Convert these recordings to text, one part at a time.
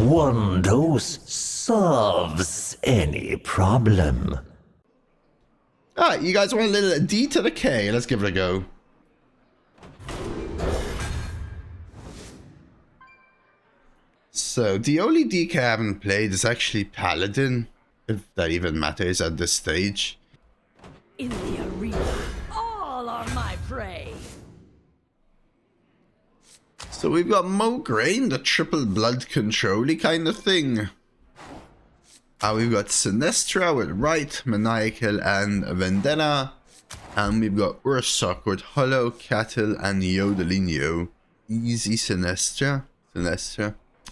one dose solves any problem. Alright, you guys want a little D to the K? Let's give it a go. So, the only DK I haven't played is actually Paladin, if that even matters at this stage. In the arena, all are my prey. So we've got Mograine, the triple blood control-y kind of thing. We've got Synestra with Right, Maniacal, and Vendetta. And we've got Ursoc with Hollow, Cattle, and Yodelinho. Easy Synestra.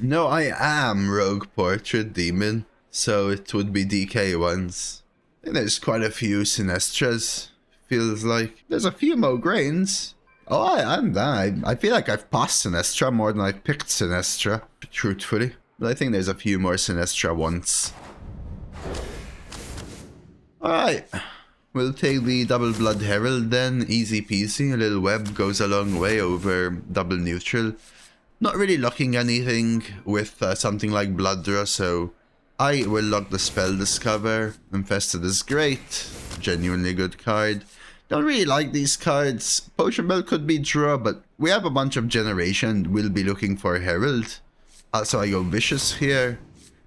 No, I am Rogue Portrait Demon, so it would be DK ones. I think there's quite a few Sinestras, feels like. There's a few Mograines. Oh, I'm done. I feel like I've passed Synestra more than I picked Synestra, truthfully. But I think there's a few more Synestra ones. Alright. We'll take the Double Blood Herald then. Easy peasy. A little web goes a long way over double neutral. Not really locking anything with something like Blooddraw, so I will lock the Spell Discover. Infested is great. Genuinely good card. Don't really like these cards. Potion Belt could be draw, but we have a bunch of generation. We'll be looking for Herald. So I go Vicious here.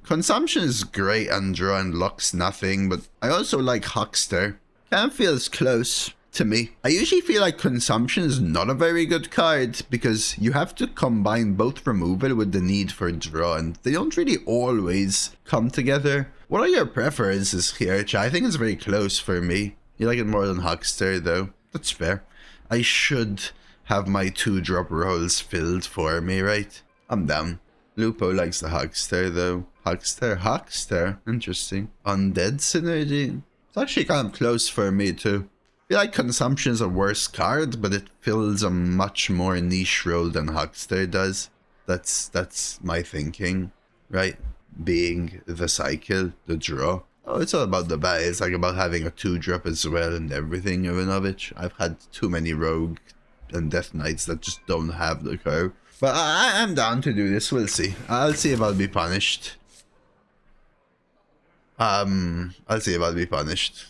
Consumption is great and draw and locks nothing, but I also like Huckster. Kind of feels close to me. I usually feel like Consumption is not a very good card because you have to combine both removal with the need for draw, and they don't really always come together. What are your preferences here, Chat? I think it's very close for me. You like it more than Huckster, though. That's fair. I should have my 2-drop rolls filled for me, right? I'm down. Lupo likes the Huckster, though. Huckster. Interesting. Undead Synergy. It's actually kind of close for me, too. I feel like Consumption is a worse card, but it fills a much more niche role than Huckster does. That's my thinking, right? Being the cycle, the draw. Oh, it's all about the buy. It's like about having a 2-drop as well and everything, Ivanovich. I've had too many Rogue and Death Knights that just don't have the curve. But I'm down to do this. We'll see. I'll see if I'll be punished. I'll see if I'll be punished.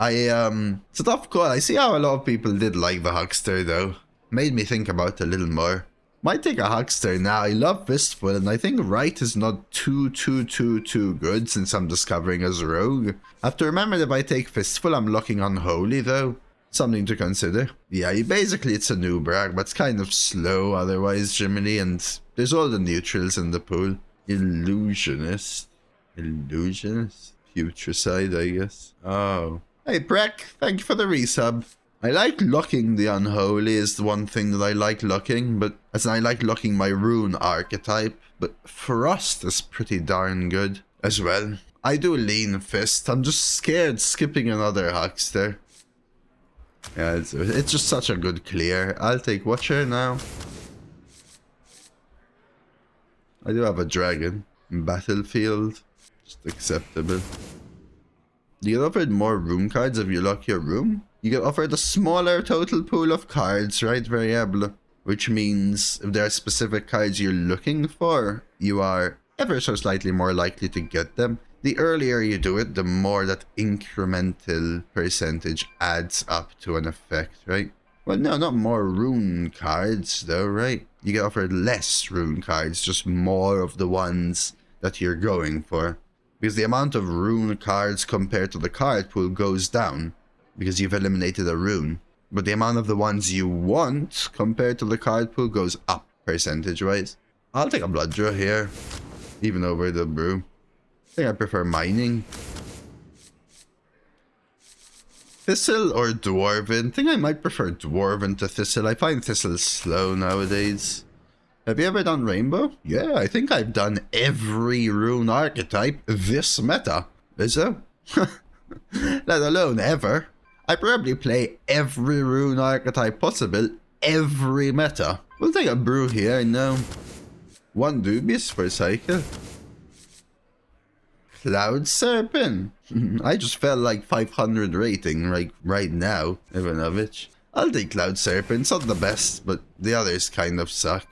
It's a tough call. I see how a lot of people did like the Huckster, though. Made me think about it a little more. Might take a Huckster now. I love Fistful, and I think Right is not too good since I'm discovering as a Rogue. I have to remember that if I take Fistful, I'm locking Unholy, though. Something to consider. Yeah, basically it's a new brag, but it's kind of slow otherwise, Jiminy, and there's all the neutrals in the pool. Illusionist. Future side, I guess. Oh. Hey, Breck, thank you for the resub. I like locking the Unholy is the one thing that I like locking, but as in I like locking my Rune archetype, but Frost is pretty darn good as well. I do lean Fist. I'm just scared skipping another Huckster. Yeah, it's just such a good clear. I'll take Watcher now. I do have a dragon. Battlefield. Just acceptable. You get offered more room cards if you lock your room. You get offered a smaller total pool of cards, right? Variable. Which means if there are specific cards you're looking for, you are ever so slightly more likely to get them. The earlier you do it, the more that incremental percentage adds up to an effect, right? Well, no, not more rune cards, though, right? You get offered less rune cards, just more of the ones that you're going for. Because the amount of rune cards compared to the card pool goes down, because you've eliminated a rune. But the amount of the ones you want compared to the card pool goes up, percentage-wise. I'll take a Blooddraw here, even over the Brew. I think I prefer Mining. Thistle or Dwarven? I think I might prefer Dwarven to Thistle. I find Thistle slow nowadays. Have you ever done Rainbow? Yeah, I think I've done every rune archetype this meta. Is there? Let alone ever. I probably play every rune archetype possible every meta. We'll take a Brew here, no. One Dubious for Cycle. Cloud Serpent. I just felt like 500 rating right now, Ivanovich. I'll take Cloud Serpent. It's not the best, but the others kind of suck.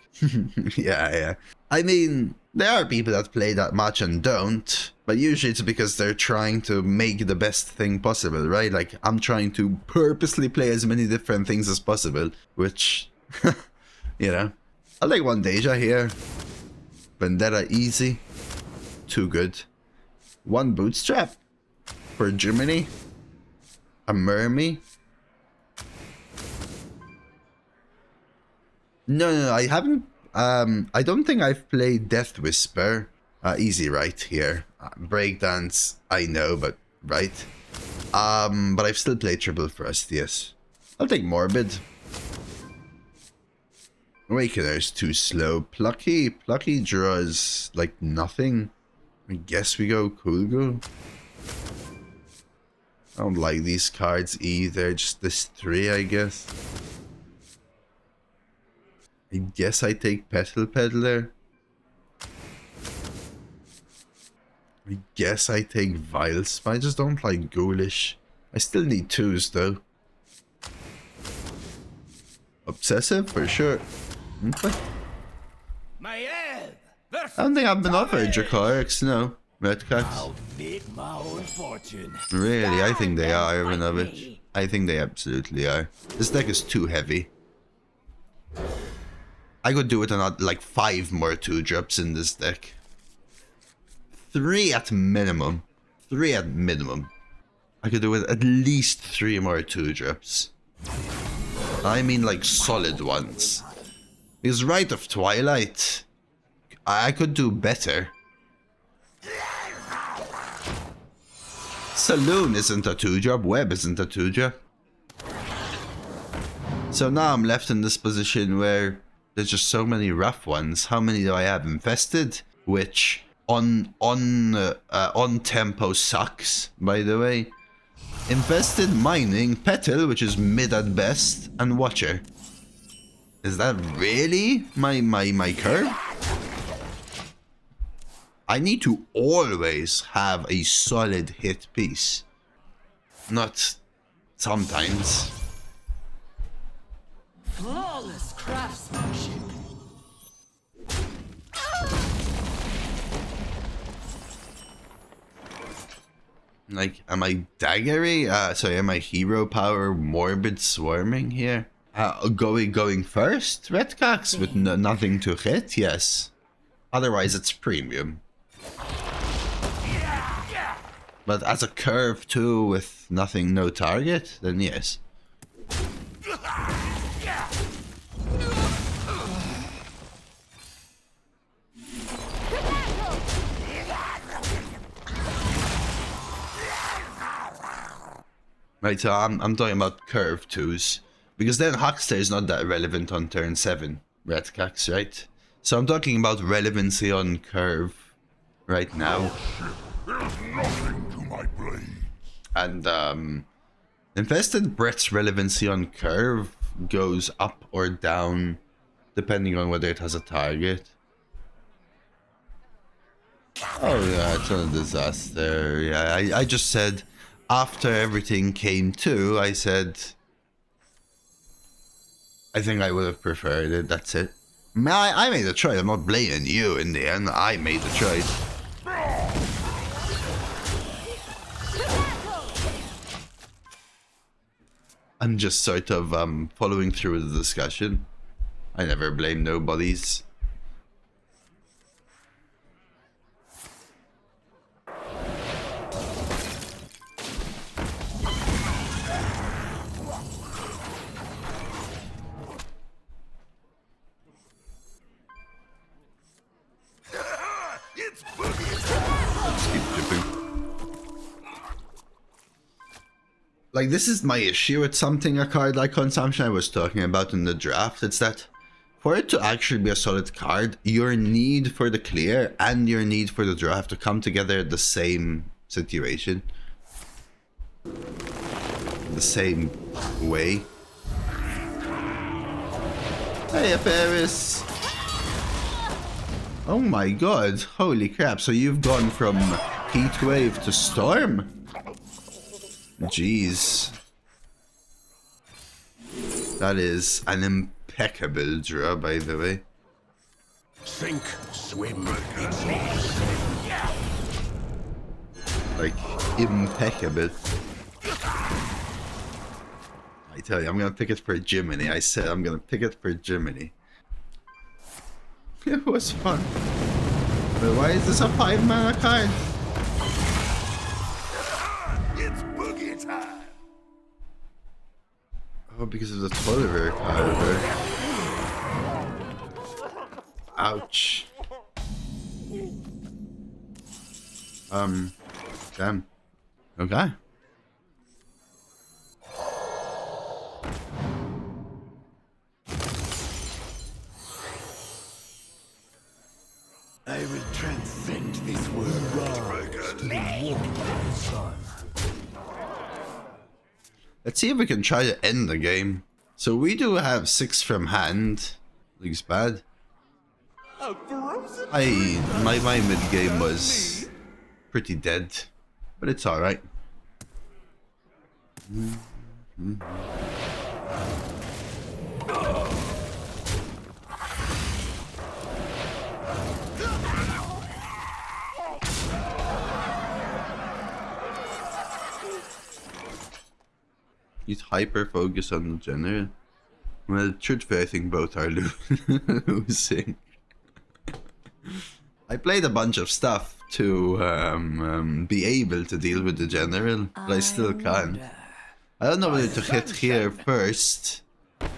Yeah. I mean, there are people that play that much and don't, but usually it's because they're trying to make the best thing possible, right? Like, I'm trying to purposely play as many different things as possible, which, you know. I'll take one Deja here. Vendetta easy. Too good. One Bootstrap for Germany. A Mermy. No, I haven't. I don't think I've played Death Whisper. Easy right here. Breakdance, I know, but right. But I've still played Triple Thrust, yes. I'll take Morbid. Awakener's too slow. Plucky draws like nothing. I guess we go Kulgu. I don't like these cards either. Just this 3, I guess. I guess I take Petal Peddler. I guess I take Vilesp. I just don't like Ghoulish. I still need 2s though. Obsessive for sure. Okay. I don't think I've been offered Dracorics, no. Redcaps. Really, I think they are, Ivanovich. I think they absolutely are. This deck is too heavy. I could do it on like 5 more 2-drops in this deck. 3 at minimum. 3 at minimum. I could do it at least 3 more 2-drops. I mean like solid ones. Because Rite of Twilight, I could do better. Saloon isn't a 2-drop, Web isn't a 2-drop. So now I'm left in this position where there's just so many rough ones. How many do I have? Infested, which on tempo sucks, by the way. Infested, Mining, Petal, which is mid at best, and Watcher. Is that really my curve? I need to always have a solid hit piece. Not sometimes. Flawless craftsmanship. Like, am I daggery? Sorry, am I hero power morbid swarming here? Going first? Redcax with nothing to hit? Yes. Otherwise, it's premium. But as a curve too, with nothing, no target, then yes. Right, so I'm talking about curve 2s. Because then Huckster is not that relevant on turn 7, Redcax, right? So I'm talking about relevancy on curve right now. There's nothing to my blade. And Infested Brett's relevancy on curve goes up or down depending on whether it has a target. Oh yeah, it's not a disaster. Yeah, I just said after everything came to, I said I think I would have preferred it. That's it. I made a choice. I'm not blaming you in the end. I made the choice. I'm just sort of following through the discussion. I never blame nobodies. Like, this is my issue with something a card like Consumption I was talking about in the draft. It's that for it to actually be a solid card, your need for the clear and your need for the draw have to come together at the same situation. The same way. Hey, Paris! Oh my god, holy crap, so you've gone from Heatwave to Storm? Jeez. That is an impeccable draw, by the way. Sink, swim, it's easy. Like, impeccable. I tell you, I'm gonna pick it for Jiminy. I said I'm gonna pick it for Jiminy. It was fun. But why is this a 5-mana card? It's boogie time. Oh, because of the 12-er card. Ouch. Damn. Okay. I will transcend this world. Let's see if we can try to end the game. So we do have 6 from hand. Looks bad. My mid game was pretty dead, but it's all right. He's hyper focused on the general. Well, truthfully, I think both are losing. I played a bunch of stuff to be able to deal with the general, but I still can't. I don't know whether to hit here first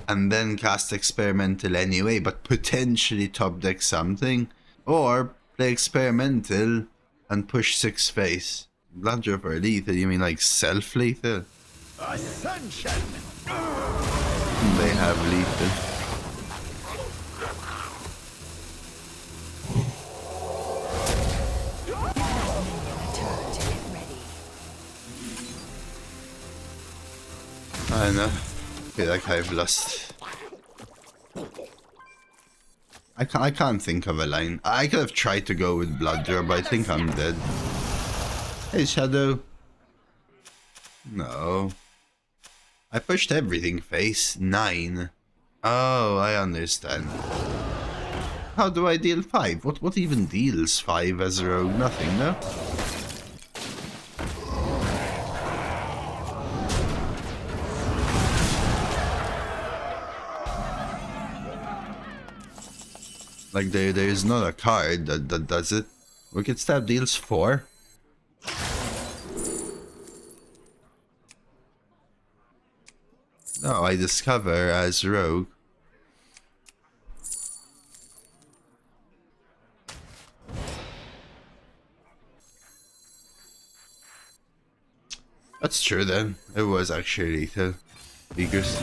and then cast experimental anyway, but potentially top deck something, or play experimental and push 6 face. Blooddraw for lethal, you mean like self-lethal? Ascension! They have lethal. I know. I feel like I've lost. I can't think of a line. I could have tried to go with Blooddraw, but I think I'm dead. Hey, Shadow. No. I pushed everything face. 9. Oh, I understand. How do I deal 5? What even deals 5 as a rogue? Nothing, no? Like there is not a card that does it. Wicked Stab deals 4. No, I discover as rogue. That's true then. It was actually lethal. Beakers.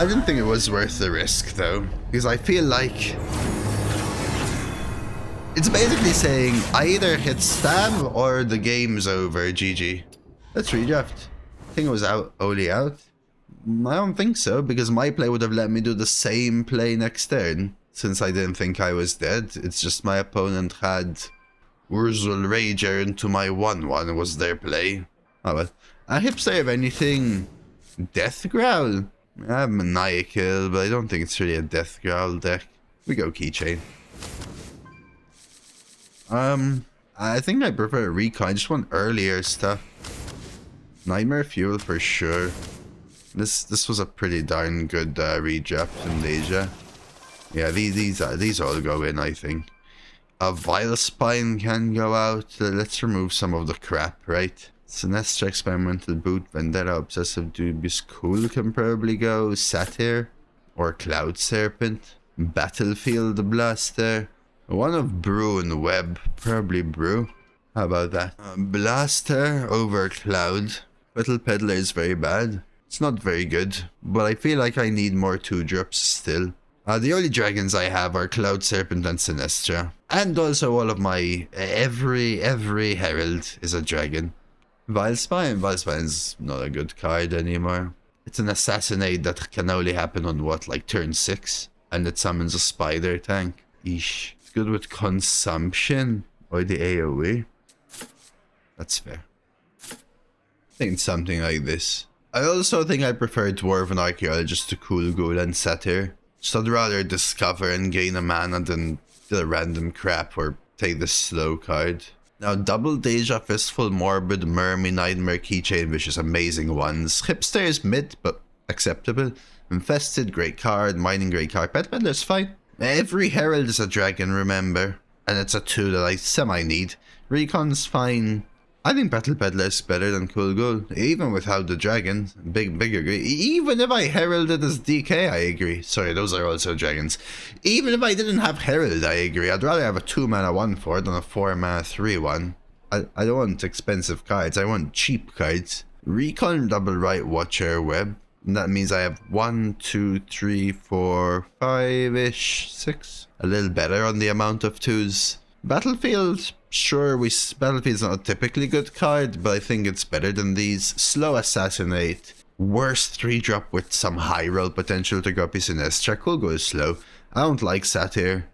I didn't think it was worth the risk though, because I feel like it's basically saying either hit stab or the game's over, GG. Let's redraft. I think it was only out. I don't think so, because my play would have let me do the same play next turn, since I didn't think I was dead. It's just my opponent had Urzul Rager into my 1/1 was their play. Oh well. A hipster, if anything, Death Growl. I have Maniacal, but I don't think it's really a Death Growl deck. We go Keychain. I think I prefer Recon. I just want earlier stuff. Nightmare Fuel for sure. This was a pretty darn good redraft from Deja. Yeah, these all go in, I think. A Vile Spine can go out. Let's remove some of the crap, right? Synestra Experimental Boot, Vendetta, Obsessive Dubious Cool can probably go. Satyr or Cloud Serpent. Battlefield Blaster. One of Brew and Web, probably Brew. How about that? Blaster over Cloud. Little Peddler is very bad. It's not very good, but I feel like I need more 2-drops still. The only dragons I have are Cloud Serpent and Synestra. And also all of my... Every Herald is a dragon. Vile Spine is not a good card anymore. It's an assassinate that can only happen on what, like turn 6? And it summons a spider tank. Eesh. It's good with consumption. Or the AoE. That's fair. I think something like this. I also think I prefer Dwarven Archaeologist to Cool Ghoul and Satyr. So I'd rather discover and gain a mana than the random crap or take the slow card. Now, double Deja, Fistful, Morbid, Mermy, Nightmare, Keychain, Vicious, amazing ones. Hipster is mid, but acceptable. Infested, great card. Mining, great card. Pet Peddler's fine. Every Herald is a dragon, remember. And it's a 2 that I semi-need. Recon's fine. I think Battle Peddler is better than Cool Ghoul, even without the dragon. Big agree. Even if I heralded as DK, I agree. Sorry, those are also dragons. Even if I didn't have Herald, I agree. I'd rather have a 2 mana 1/4 than a 4 mana 3/1. I don't want expensive cards, I want cheap cards. Recon double right Watcher Web. And that means I have 1, 2, 3, 4, 5-ish, 6. A little better on the amount of 2s. Battlefield, sure, Battlefield's not a typically good card, but I think it's better than these. Slow Assassinate, worst 3-drop with some high roll potential to copy Synestra. Cool Ghoul slow. I don't like Satyr.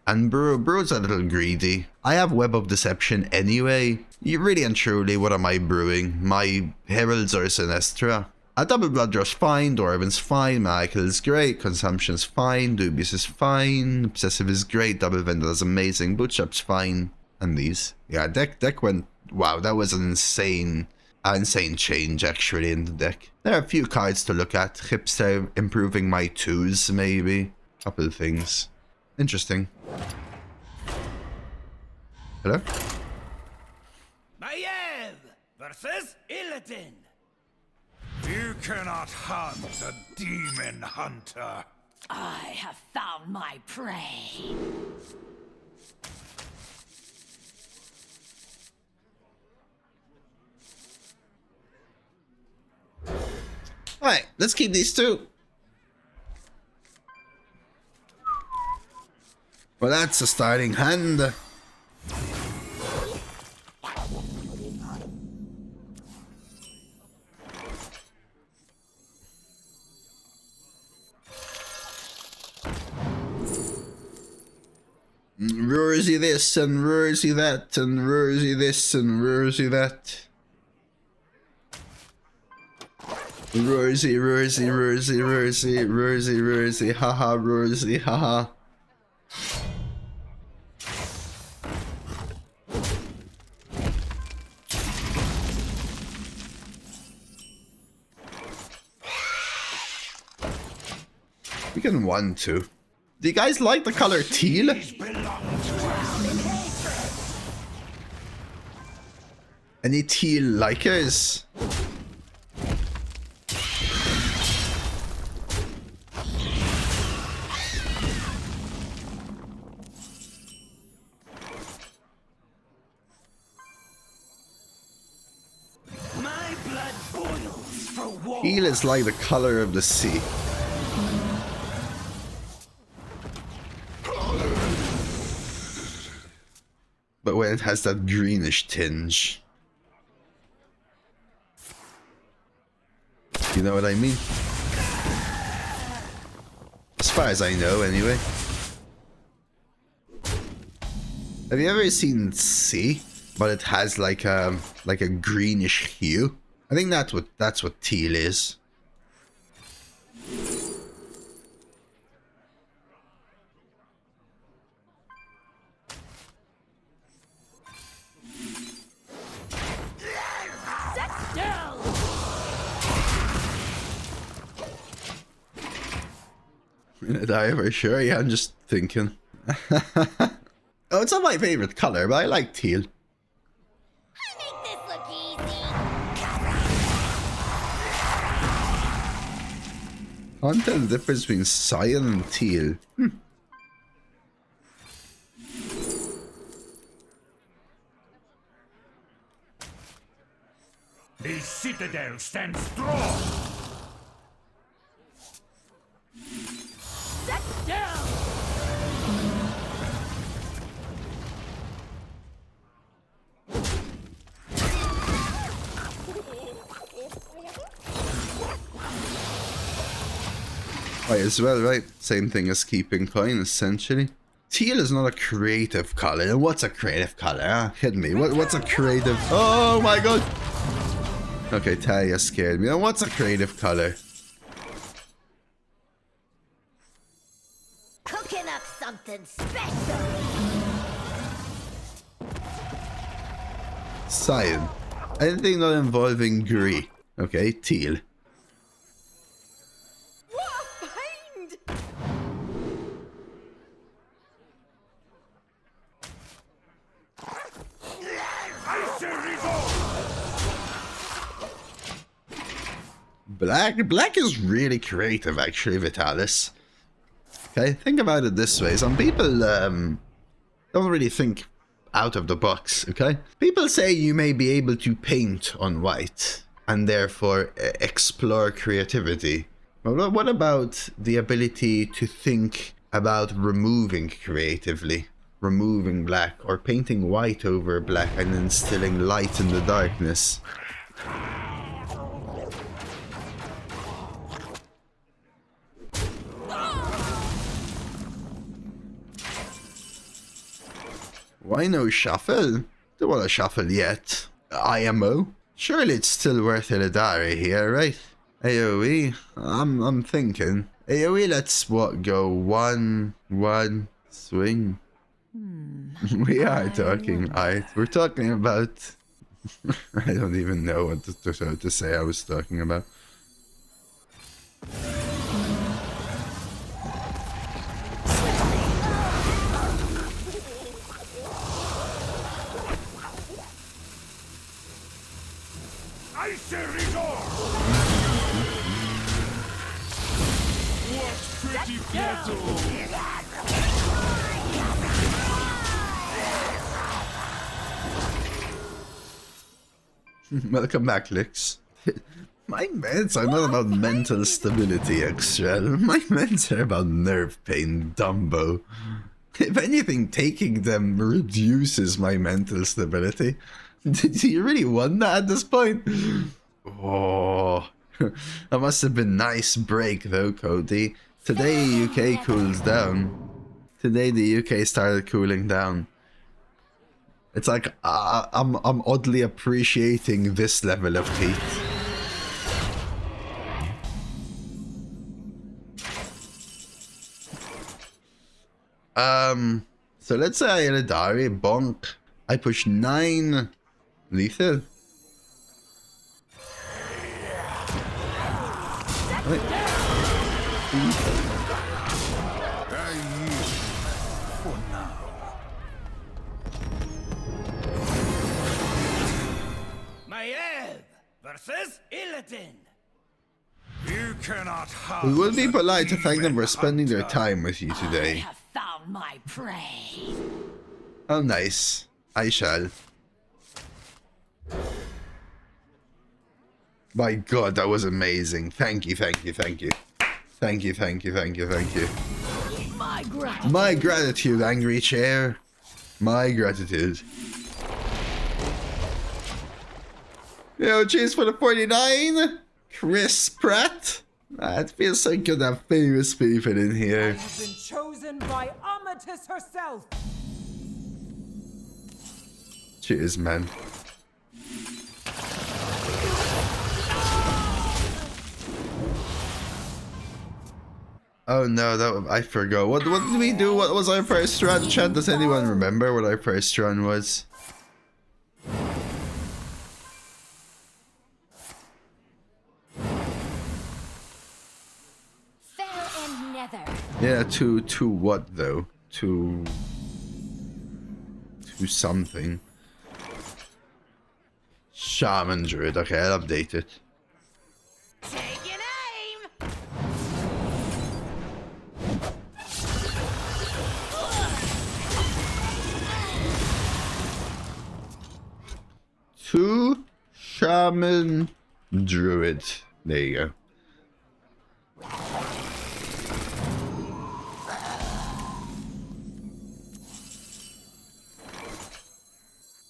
And Brew's a little greedy. I have Web of Deception anyway. You really and truly, what am I brewing? My Heralds or Synestra? A Double Blood Draw's fine, Dwarven's fine, Michael's great, Consumption's fine, Dubious is fine, Obsessive is great, Double Vendor's amazing, Bootstrap's fine, and these. Yeah, deck went, wow, that was an insane change actually in the deck. There are a few cards to look at, Hipster improving my 2s maybe, couple of things. Interesting. Hello? Maiev versus Illidan. You cannot hunt a demon hunter. I have found my prey. Alright, let's keep these 2. Well, that's a starting hand. Rosie this and Rosie that and Rosie this and Rosie that. Rosie, Rosie, Rosie, Rosie, Rosie, Rosie, haha, Rosie, haha. We can 1-2. Do you guys like the color teal? Any teal likers? My blood boils for war. Teal is like the color of the sea. But when it has that greenish tinge. You know what I mean? As far as I know, anyway. Have you ever seen sea, but it has like a greenish hue? I think that's what teal is. Die for sure, yeah, I'm just thinking. Oh, it's not my favorite color, but I like teal. I make this look easy. Can't tell the difference between cyan and teal. The citadel stands strong. Down. Might as well, right? Same thing as keeping coin, essentially. Teal is not a creative color. And what's a creative color? Huh? Hit me. What's a creative... Oh my god! Okay, Talia scared me. And what's a creative color? Cooking up something special. Cyan. Anything not involving green. Okay, teal. What a find! Black is really creative, actually, Vitalis. Okay, think about it this way. Some people don't really think out of the box, okay? People say you may be able to paint on white and therefore explore creativity. But what about the ability to think about removing creatively? Removing black or painting white over black and instilling light in the darkness? Why no shuffle? Don't want to shuffle yet. IMO? Surely it's still worth Illidari here, right? AoE? I'm thinking. AoE, let's what, go 1 swing? We are talking art. We're talking about... I don't even know what to say I was talking about. Welcome back, Lix. My meds are not about mental stability, Extrel. My meds are about nerve pain, Dumbo. If anything, taking them reduces my mental stability. Did you really want that at this point? Oh, that must have been a nice break though, Cody. Today UK cools down. Today the UK started cooling down. It's like I'm oddly appreciating this level of heat. So let's say I Illidari, bonk. I push 9 lethal. Wait. Maiev versus Illidan. You cannot We will be harm polite the to thank them for demon spending their hunter. time with you I today. have found my prey. Oh, nice. I shall. My god, that was amazing. Thank you, thank you, thank you. Thank you, thank you, thank you, thank you. My gratitude. My gratitude, Angry Chair. My gratitude. Yo, cheers for the 49. Chris Pratt. It feels so good to have famous people in I here. have been chosen by Amatis herself. Cheers, man. Oh no, I forgot. What did we do? What was our first run, chat? Does anyone remember what our first run was? Fell and nether. Yeah, to what though? To something. Shaman Druid. Okay, I'll update it. Taking aim. To Shaman Druid. There you go.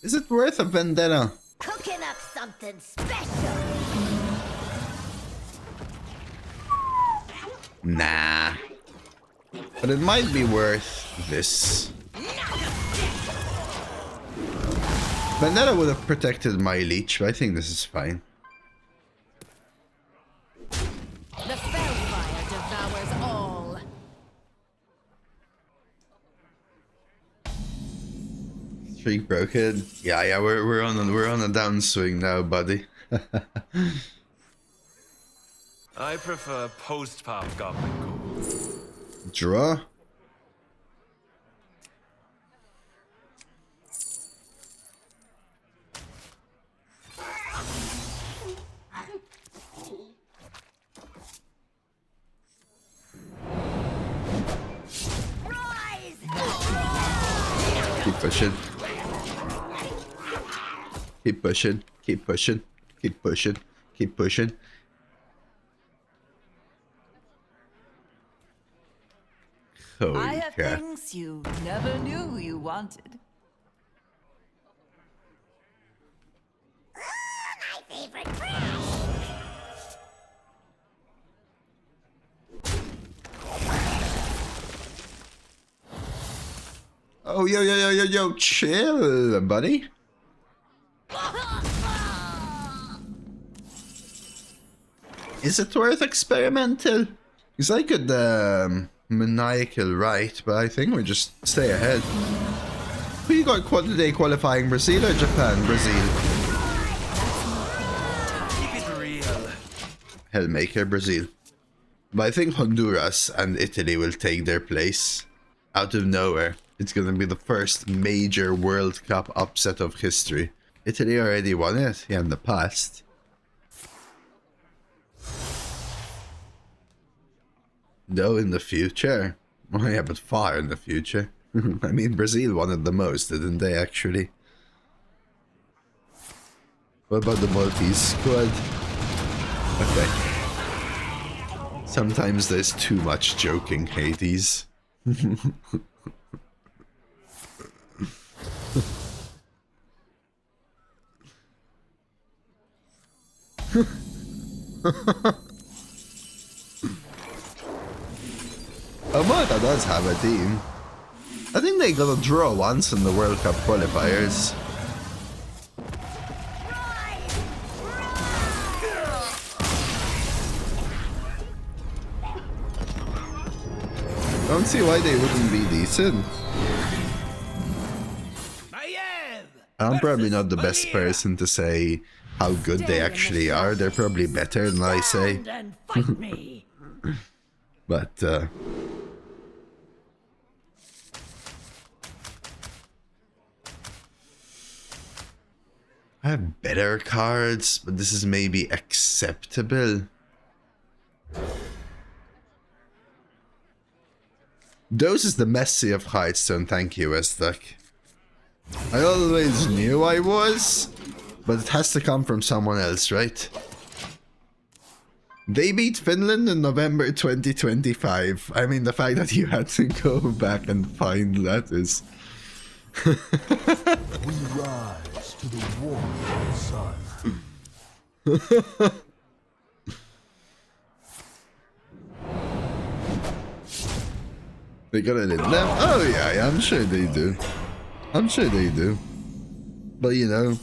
Is it worth a vendetta? Cooking up something special. Nah. But it might be worth this. Vendetta would have protected my leech, but I think this is fine. The Fellfire devours all. Streak broken. Yeah, we're on a downswing now, buddy. I prefer post-pop Goblin Gold. Draw. Keep pushing. Keep pushing. Keep pushing. Keep pushing. Keep pushing. Holy I have crap. things you never knew you wanted. My favorite friend. Oh, yo, chill, buddy. Is it worth experimental? Because I could, maniacal right, but I think we just stay ahead. Who you got today qualifying, Brazil or Japan? Brazil. Keep it real. Hellmaker, Brazil. But I think Honduras and Italy will take their place. Out of nowhere. It's gonna be the first major World Cup upset of history. Italy already won it, yeah, in the past. No, in the future. Oh yeah, but far in the future. I mean, Brazil won it the most, didn't they, actually? What about the Maltese squad? Okay. Sometimes there's too much joking, Hades. Oh, Malta does have a team. I think they got a draw once in the World Cup qualifiers. Don't see why they wouldn't be decent. I'm probably not the best person to say how good they actually are. They're probably better than I say. And fight me. But, I have better cards, but this is maybe acceptable. Dose is the Messi of Hearthstone, thank you, Westduck. I always knew I was, but it has to come from someone else, right? They beat Finland in November 2025. I mean, the fact that you had to go back and find that is... We rise to the warming sun. They got it in them? Oh yeah, I'm sure they do. I'm sure they do. But you know,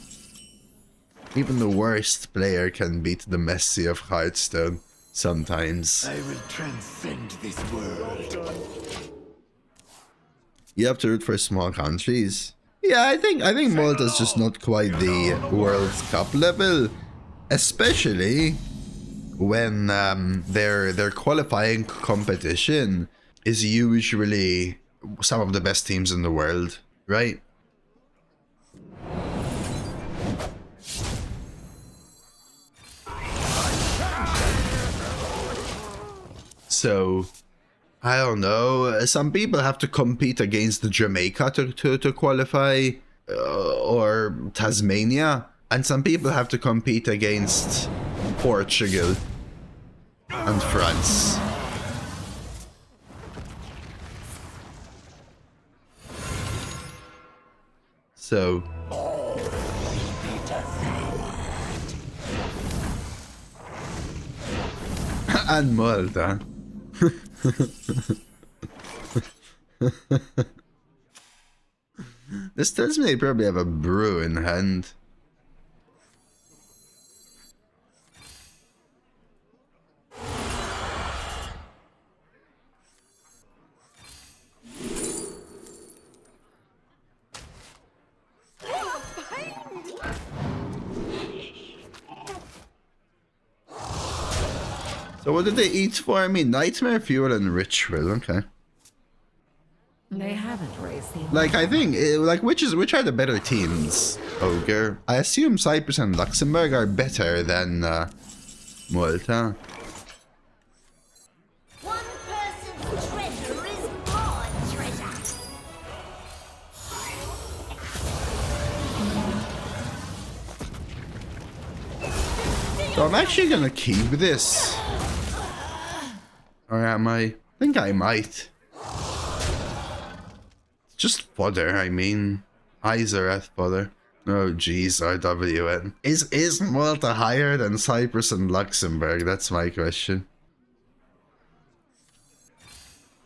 even the worst player can beat the Messi of Hearthstone sometimes. I will transcend this world. You have to root for small countries. Yeah, I think Malta's just not quite the World Cup level, especially when their qualifying competition is usually some of the best teams in the world, right? So, I don't know. Some people have to compete against Jamaica to qualify, or Tasmania, and some people have to compete against Portugal and France. So, and Malta. This tells me they probably have a brew in hand. So what did they eat for me? Nightmare Fuel and Ritual, okay. They haven't raised the... Like, I think, like, which are the better teams, Ogre? I assume Cyprus and Luxembourg are better than Malta. One person's treasure is more treasure. So I'm actually gonna keep this. Or am I? I think I might. Just fodder, I mean. Izarath fodder. Oh jeez, RWN. Is Malta higher than Cyprus and Luxembourg? That's my question.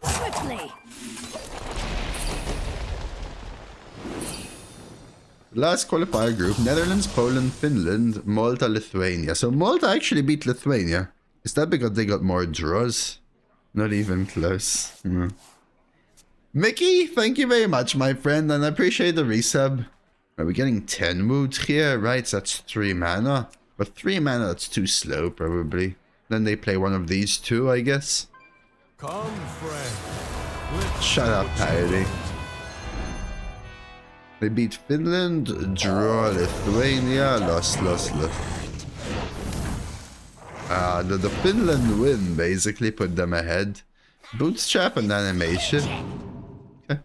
Swiftly. Last qualifier group, Netherlands, Poland, Finland, Malta, Lithuania. So Malta actually beat Lithuania. Is that because they got more draws? Not even close. Mickey, thank you very much, my friend, and I appreciate the resub. Are we getting 10 mood here? Right, so that's 3 mana. But 3 mana, that's too slow, probably. Then they play one of these two, I guess. Come, friend. Shut up, Heidi. They beat Finland, draw Lithuania, lost. The Finland win basically put them ahead. Bootstrap and animation. Okay.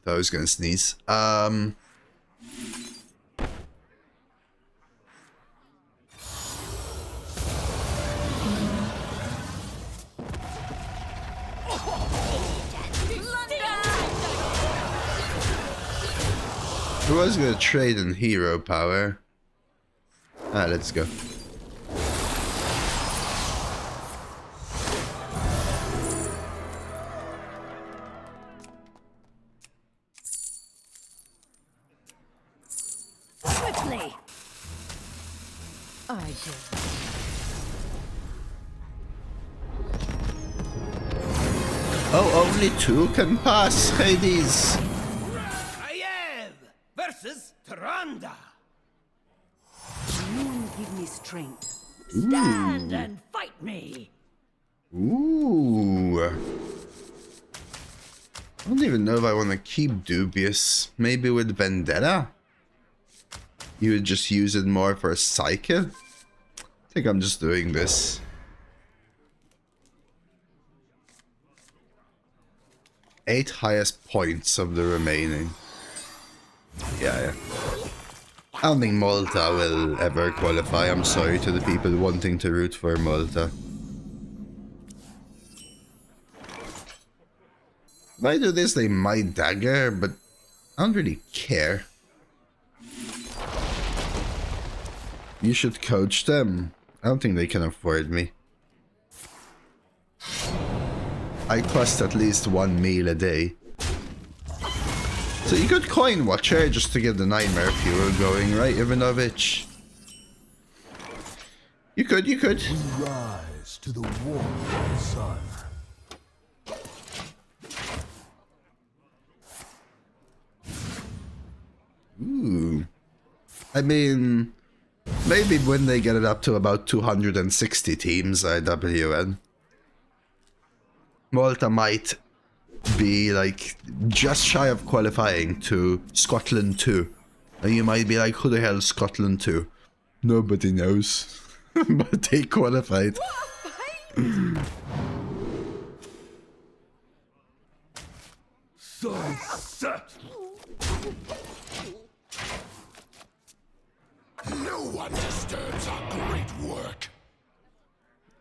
I was gonna sneeze. Who was gonna trade in hero power? Let's go. Swiftly. I do. Oh, only 2 can pass, Hades. Kiev versus Tyrande. You give me strength. Stand and fight me. Ooh. I don't even know if I want to keep Dubious. Maybe with Vendetta? You would just use it more for a cycle? I think I'm just doing this. Eight highest points of the remaining. Yeah. I don't think Malta will ever qualify. I'm sorry to the people wanting to root for Malta. If I do this, they might dagger, but I don't really care. You should coach them. I don't think they can afford me. I cost at least 1 meal a day. So you could coin Watcher just to get the Nightmare Fuel going, right, Ivanovich? You could. We rise to the warm sun. Ooh. I mean, maybe when they get it up to about 260 teams, IWN. Malta might be like just shy of qualifying to Scotland 2. And you might be like, who the hell is Scotland 2? Nobody knows. But they qualified. Sun set. No one disturbs our great work.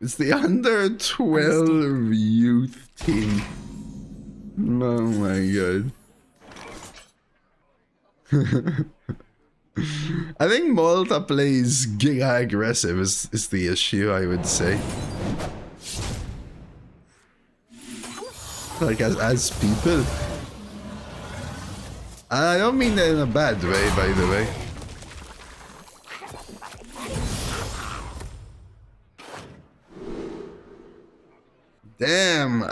It's the under 12 youth team. Oh my god. I think Malta plays giga aggressive is the issue, I would say. Like as people. I don't mean that in a bad way, by the way. Damn,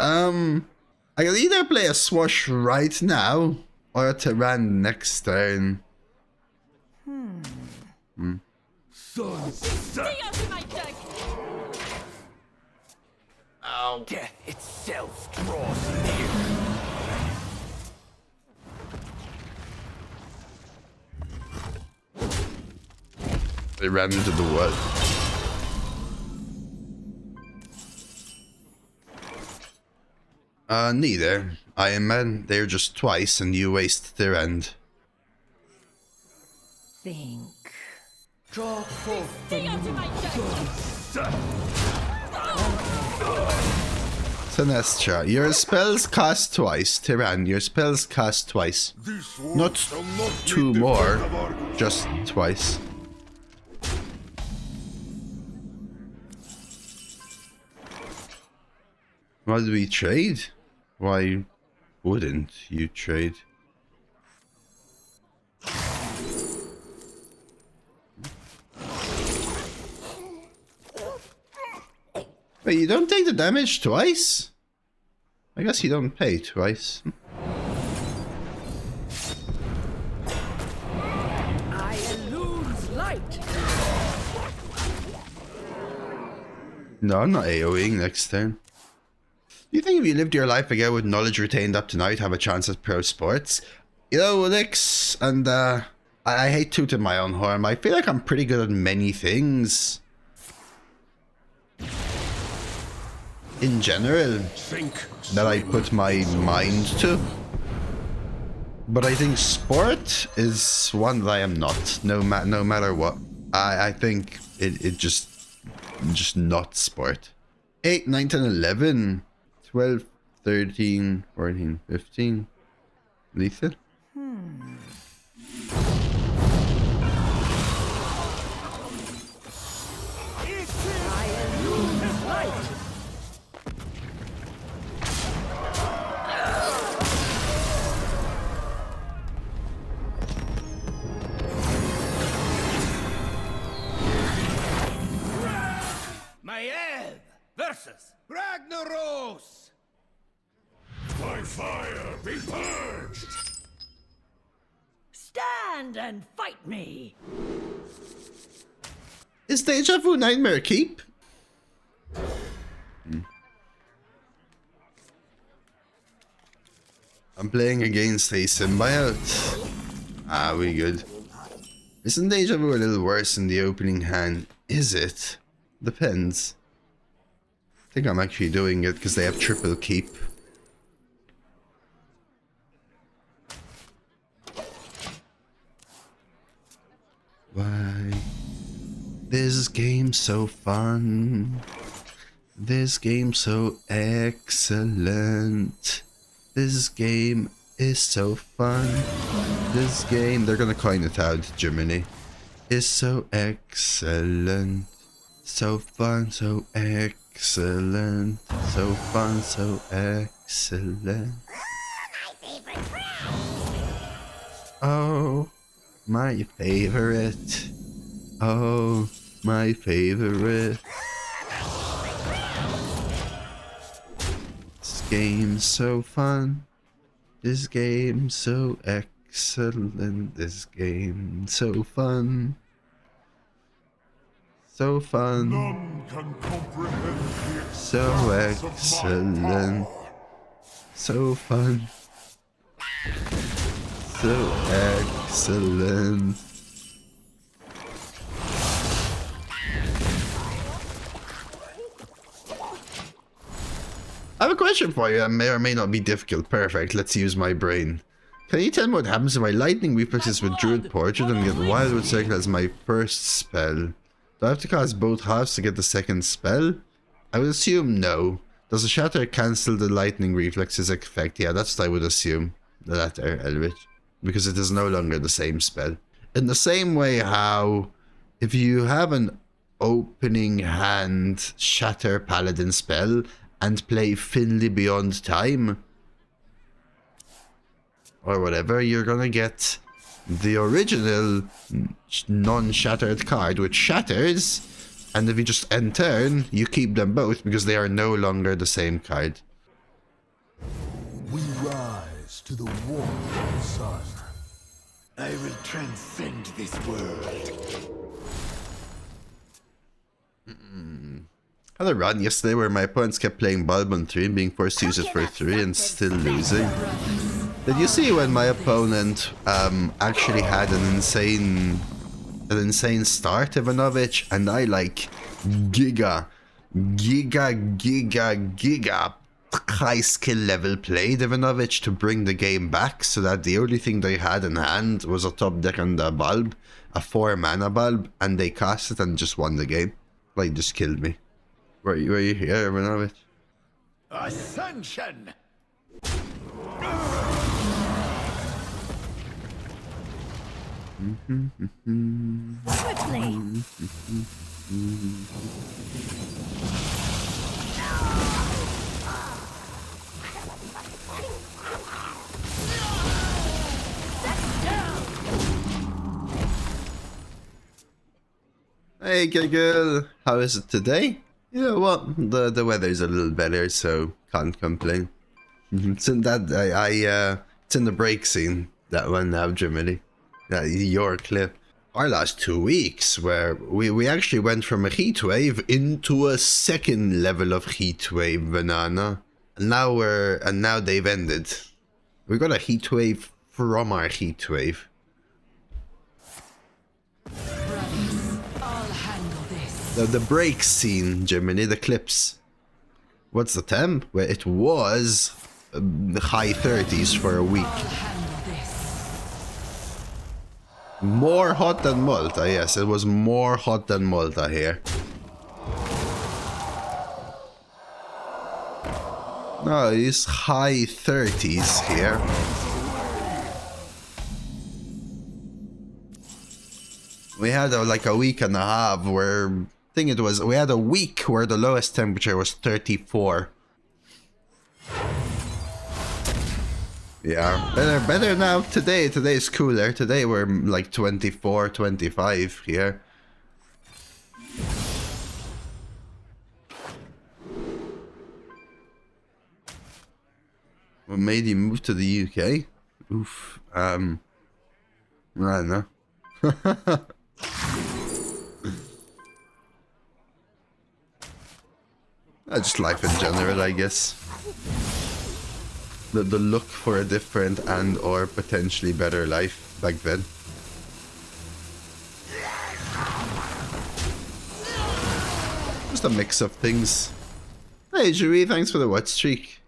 I can either play a Swash right now or a Tyran next turn. Sunset. Ow. Death itself draws near. They ran into the what? Neither. Iron Man, they're just twice and you waste their end. Think. Draw forth the Synestra, your spells cast twice. Tyran, your spells cast twice. Not two more, just twice. Why do we trade? Why wouldn't you trade? Wait, you don't take the damage twice? I guess you don't pay twice. I elude light. No, I'm not AoEing next turn. Do you think if you lived your life again with knowledge retained up to now, you'd have a chance at pro sports? You know, Alex, and I hate tooting my own horn. I feel like I'm pretty good at many things. In general, that I put my mind to. But I think sport is one that I am not, no matter what. I think it just not sport. 8, 9, 10, 11, 12, 13, 14, 15. Lethal? Maiev versus Ragnaros. By fire be purged! Stand and fight me. Is Deja Vu Nightmare Keep? I'm playing against a symbiote. Ah, we good. Isn't Deja Vu a little worse in the opening hand? Is it? Depends. I think I'm actually doing it because they have triple keep. Why? This game's so fun. This game's so excellent. This game is so fun. This game, they're gonna coin it out, Germany, is so excellent. So fun, so excellent. So fun, so excellent. Oh, my favorite. Oh, my favorite. This game's so fun. This game's so excellent. This game's so fun. So fun. None can comprehend the So expanse of my excellent. power. So fun. So excellent. I have a question for you that may or may not be difficult. Perfect, let's use my brain. Can you tell me what happens if my lightning reflexes with Druid Portrait and get Wildwood Circle as my first spell? Do I have to cast both halves to get the second spell? I would assume no. Does the shatter cancel the lightning reflexes effect? Yeah, that's what I would assume. The latter, Eldritch. Because it is no longer the same spell. In the same way how if you have an opening hand shatter paladin spell and play Finley Beyond Time or whatever, you're gonna get the original non-shattered card which shatters, and if you just end turn, you keep them both because they are no longer the same card. We rise to the warm sun. I will transcend this world. Had a run yesterday where my opponents kept playing Bulb on 3 and being forced to use it for 3 and still losing. Did you see when my opponent actually had an insane start, Ivanovich, and I like giga high skill level played Ivanovich to bring the game back, so that the only thing they had in hand was a top deck and a bulb, a 4 mana bulb, and they cast it and just won the game. Like, just killed me. Were you here, Ivanovich? Ascension! Swiftly! Hey, Giggle! How is it today? You know what? The weather's a little better, so can't complain. It's in that it's in the break scene, that one now, Germany. Your clip. Our last 2 weeks, where we actually went from a heat wave into a second level of heat wave, banana. And now they've ended. We got a heat wave from our heat wave. The break scene, Germany, the clips. What's the temp? Well, it was the high 30s for a week. More hot than Malta, yes, it was more hot than Malta here. No, it's high 30s here. We had like a week and a half where, we had a week where the lowest temperature was 34. Yeah, better now. Today's cooler. Today we're like 24, 25 here. What made you move to the UK? Oof. I don't know. Just life in general, I guess. The look for a different and or potentially better life back then. Just a mix of things. Hey Juri, thanks for the watch streak.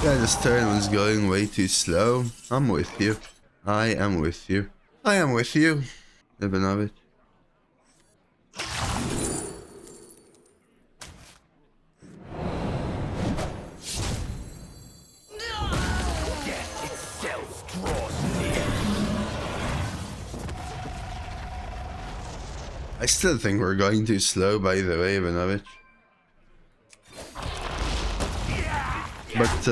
Yeah, this turn was going way too slow. I'm with you. I am with you. I am with you, Ivanovich. Death itself draws near. I still think we're going too slow, by the way, Ivanovich. But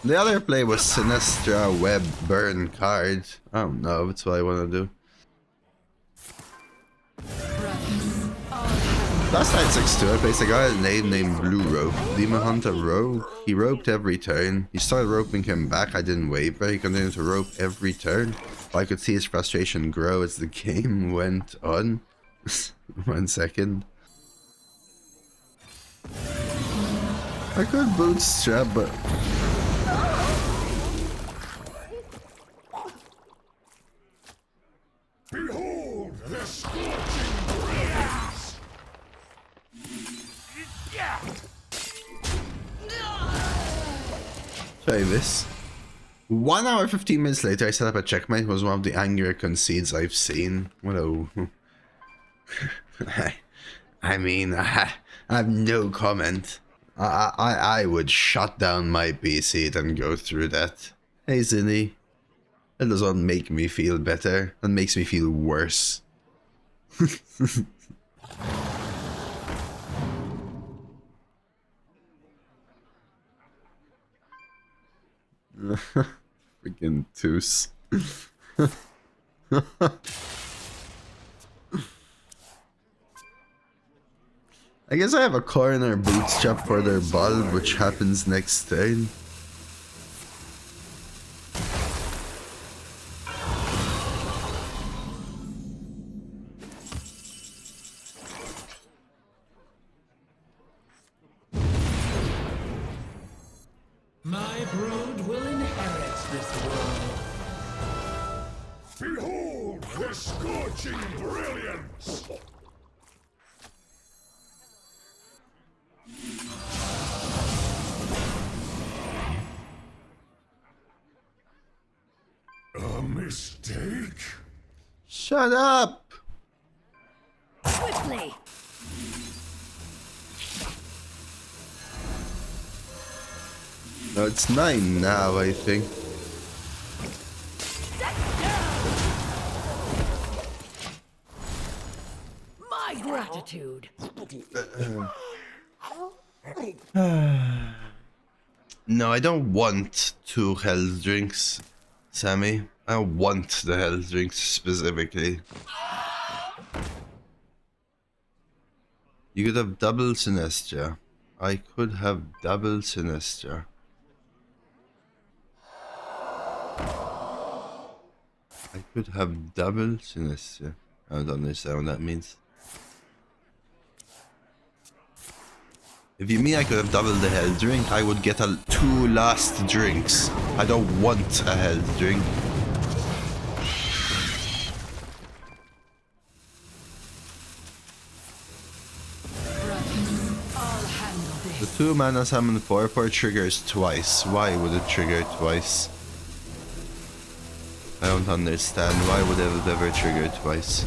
the other play was Synestra Web Burn card. I don't know, that's what I want to do. Last night 6-2, I faced a guy named Blue Rope. Demon Hunter Rogue. He roped every turn. He started roping him back, I didn't waver. He continued to rope every turn. I could see his frustration grow as the game went on. 1 second. I could bootstrap, but... Behold the scorching blaze! Try this. 1 hour 15 minutes later, I set up a checkmate. It was one of the angrier concedes I've seen. What a... I mean, I have no comment. I would shut down my PC and go through that. Hey Zinni. That doesn't make me feel better. That makes me feel worse. Freaking Toos. I guess I have a corner bootstrap for their bulb, which happens next turn. My brood will inherit this world. Behold their scorching brilliance! A mistake? Shut up! Swiftly! No, it's 9 now, I think. My gratitude! No, I don't want 2 health drinks, Sammy. I don't want the health drinks specifically. You could have double Synestra. I could have double Synestra. I could have double Synestra. I don't understand what that means. If you mean I could have doubled the health drink, I would get 2 last drinks. I don't want a health drink. The 2 mana summon 4/4 triggers twice. Why would it trigger twice? I don't understand. Why would it ever trigger twice?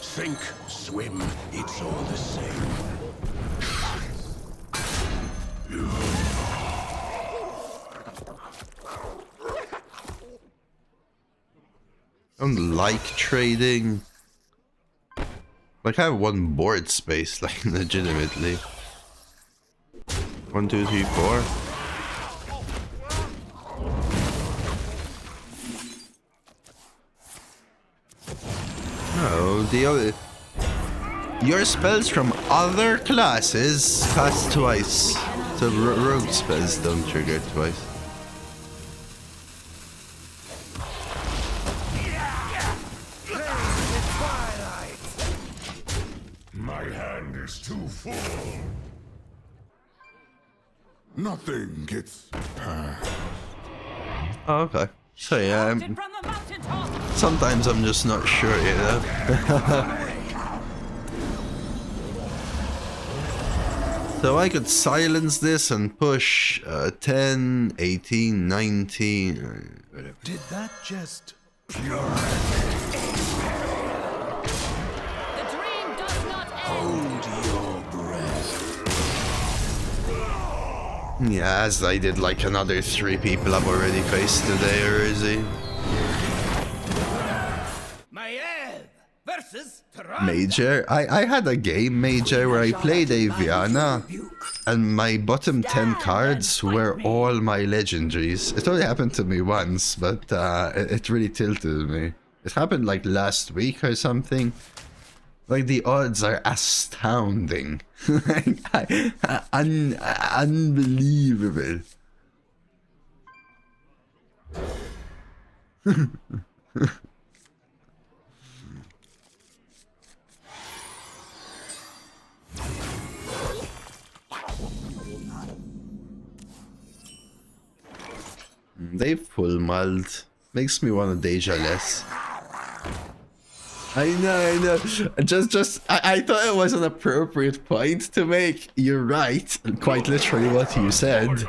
Sink, swim, it's all the same. I don't like trading. Like, I have 1 board space, like, legitimately. 1, 2, 3, 4. No, the other... Your spells from other classes cast twice. So rogue spells don't trigger twice. My hand is too full. Nothing gets past. Oh, okay. So yeah, From the mountaintop! sometimes I'm just not sure, you know? So I could silence this and push 10, 18, 19, whatever. Did that just The dream does not end! hold your breath? Yeah, as I did like another 3 people I've already faced today, or is he? Maiev versus Tyrann. Major? I had a game, Major, where I played Aviana, and my bottom 10 cards were all my legendaries. It only happened to me once, but it really tilted me. It happened like last week or something. Like, the odds are astounding. Unbelievable. They full mulled. Makes me want a Deja less. I know. I thought it was an appropriate point to make. You're right. Quite literally what you said.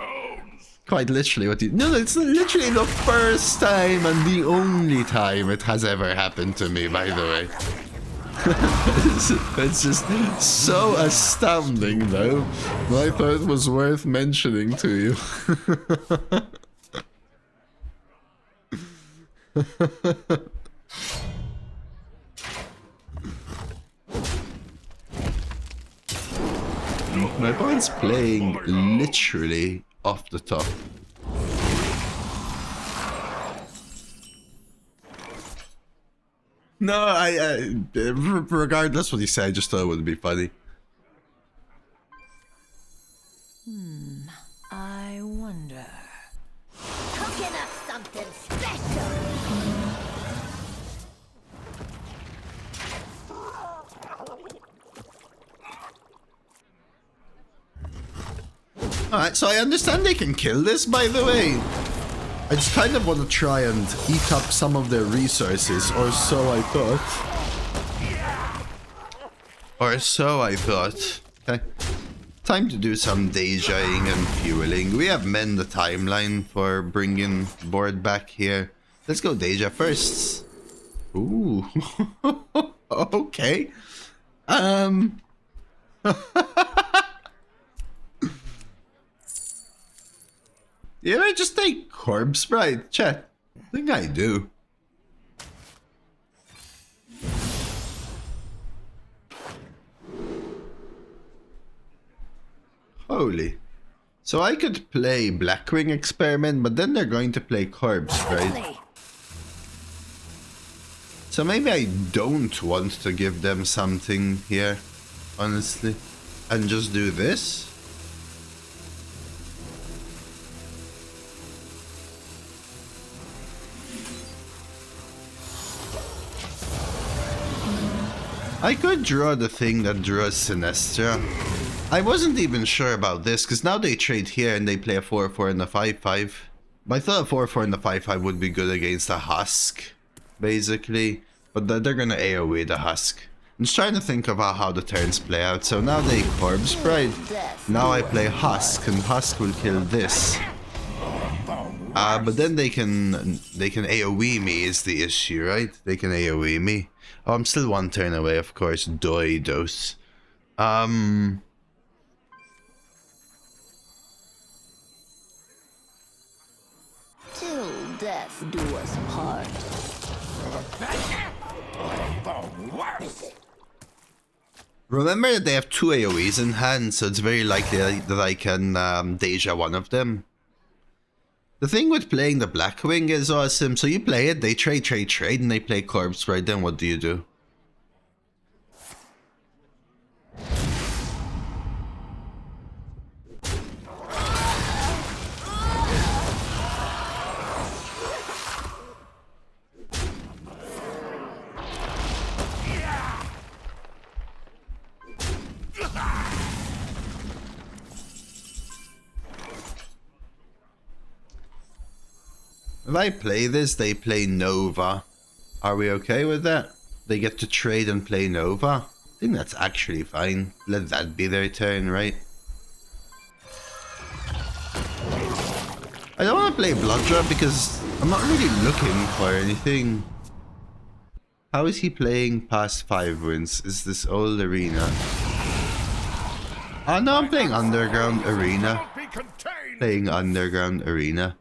Quite literally what you... No, it's literally the first time and the only time it has ever happened to me, by the way. It's just so astounding, though. I thought it was worth mentioning to you. My opponent's playing literally off the top. No, regardless what he said, I just thought it would be funny. I wonder. Cooking up something special. Alright, so I understand they can kill this, by the way. I just kind of want to try and eat up some of their resources, or so I thought. Okay. Time to do some dejaing and fueling. We have men the timeline for bringing board back here. Let's go Deja first. Ooh. Okay. Yeah, I just take Corpse Bride, chat. I think I do. Holy. So I could play Blackwing Experiment, but then they're going to play Corpse Bride. So maybe I don't want to give them something here, honestly. And just do this. I could draw the thing that draws Synestra. I wasn't even sure about this, because now they trade here and they play a 4-4 and a 5-5. But I thought a 4-4 and a 5-5 would be good against a Husk, basically. But they're gonna AoE the Husk. I'm just trying to think of how the turns play out. So now they Corpse Bride. Now I play Husk, and Husk will kill this. But then they can AoE me is the issue, right? They can AoE me. Oh, I'm still one turn away, of course. Dose. Till death do us part. Remember that they have 2 AoEs in hand, so it's very likely that I can Deja one of them. The thing with playing the Blackwing is awesome. So you play it, they trade, and they play Corpse Bride. Then what do you do? If I play this, they play Nova. Are we okay with that? They get to trade and play Nova? I think that's actually fine. Let that be their turn, right? I don't want to play Blood Drop because I'm not really looking for anything. How is he playing past 5 wins? Is this old arena? Oh no, I'm playing Underground Arena. Playing Underground Arena.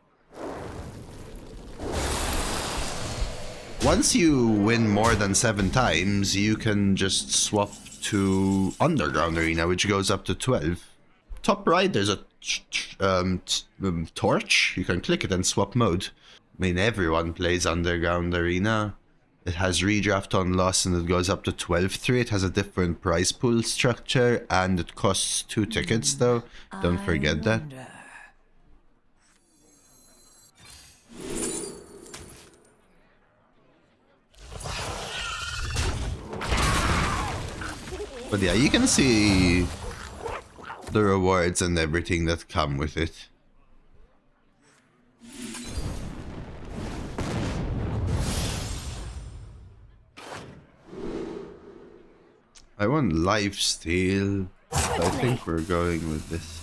Once you win more than 7 times, you can just swap to Underground Arena, which goes up to 12. Top right, there's a torch. You can click it and swap mode. I mean, everyone plays Underground Arena. It has redraft on loss and it goes up to 12-3. It has a different prize pool structure and it costs 2 tickets though. Don't forget that. But yeah, you can see the rewards and everything that come with it. I want lifesteal. I think we're going with this.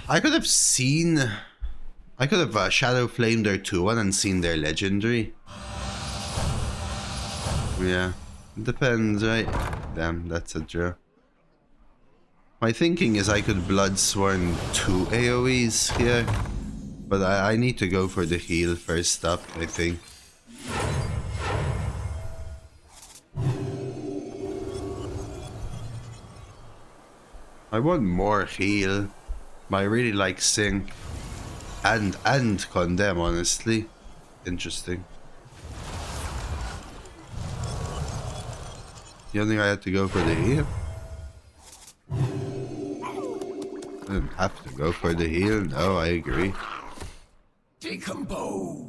I could have seen... I could have Shadow Flamed their 2-1 and seen their legendary. Yeah, depends, right? Damn, that's a draw. My thinking is I could Bloodsworn 2 AoEs here. But I need to go for the heal first up, I think. I want more heal. But I really like Sync. And Condemn, honestly. Interesting. You don't think I had to go for the heal? I didn't have to go for the heal. No, I agree. Decompose.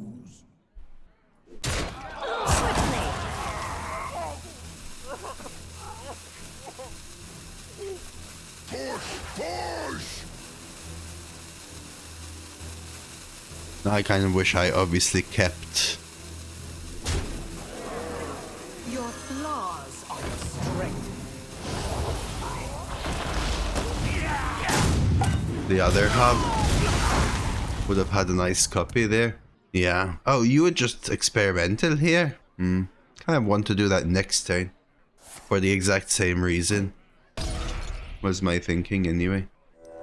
Now I kind of wish I obviously kept Your flaws are strength. the other hub. Would have had a nice copy there. Yeah. Oh, you were just experimental here? Kind of want to do that next turn. For the exact same reason. Was my thinking anyway.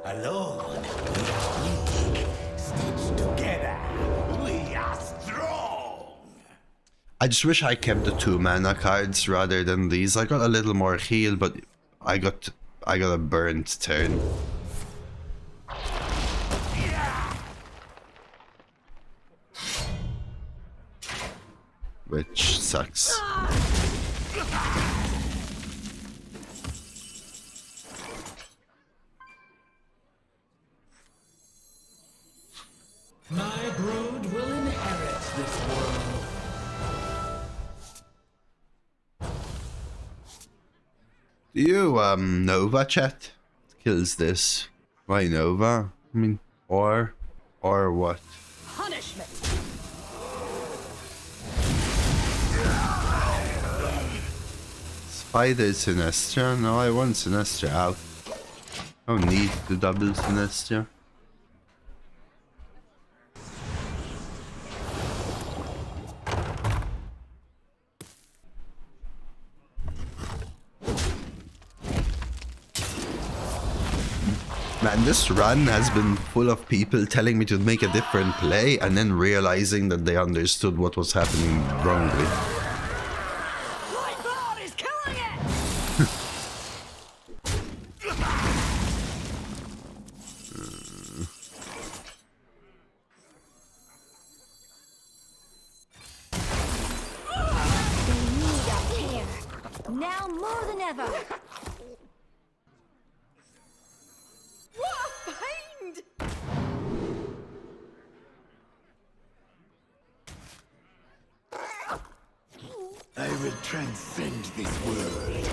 Alone, we are weak. Stitched together, we are strong. I just wish I kept the 2 mana cards rather than these. I got a little more heal, but I got a burnt turn. Which sucks. My brood will inherit this world. Do you, Nova chat? Kills this. Why Nova? I mean, or what? Punishment. Spider Synestra? No, I want Synestra out. I don't need to double Synestra. Man, this run has been full of people telling me to make a different play and then realizing that they understood what was happening wrongly. My blood is killing it. They need our care. Now more than ever. What a fiend! I will transcend this world.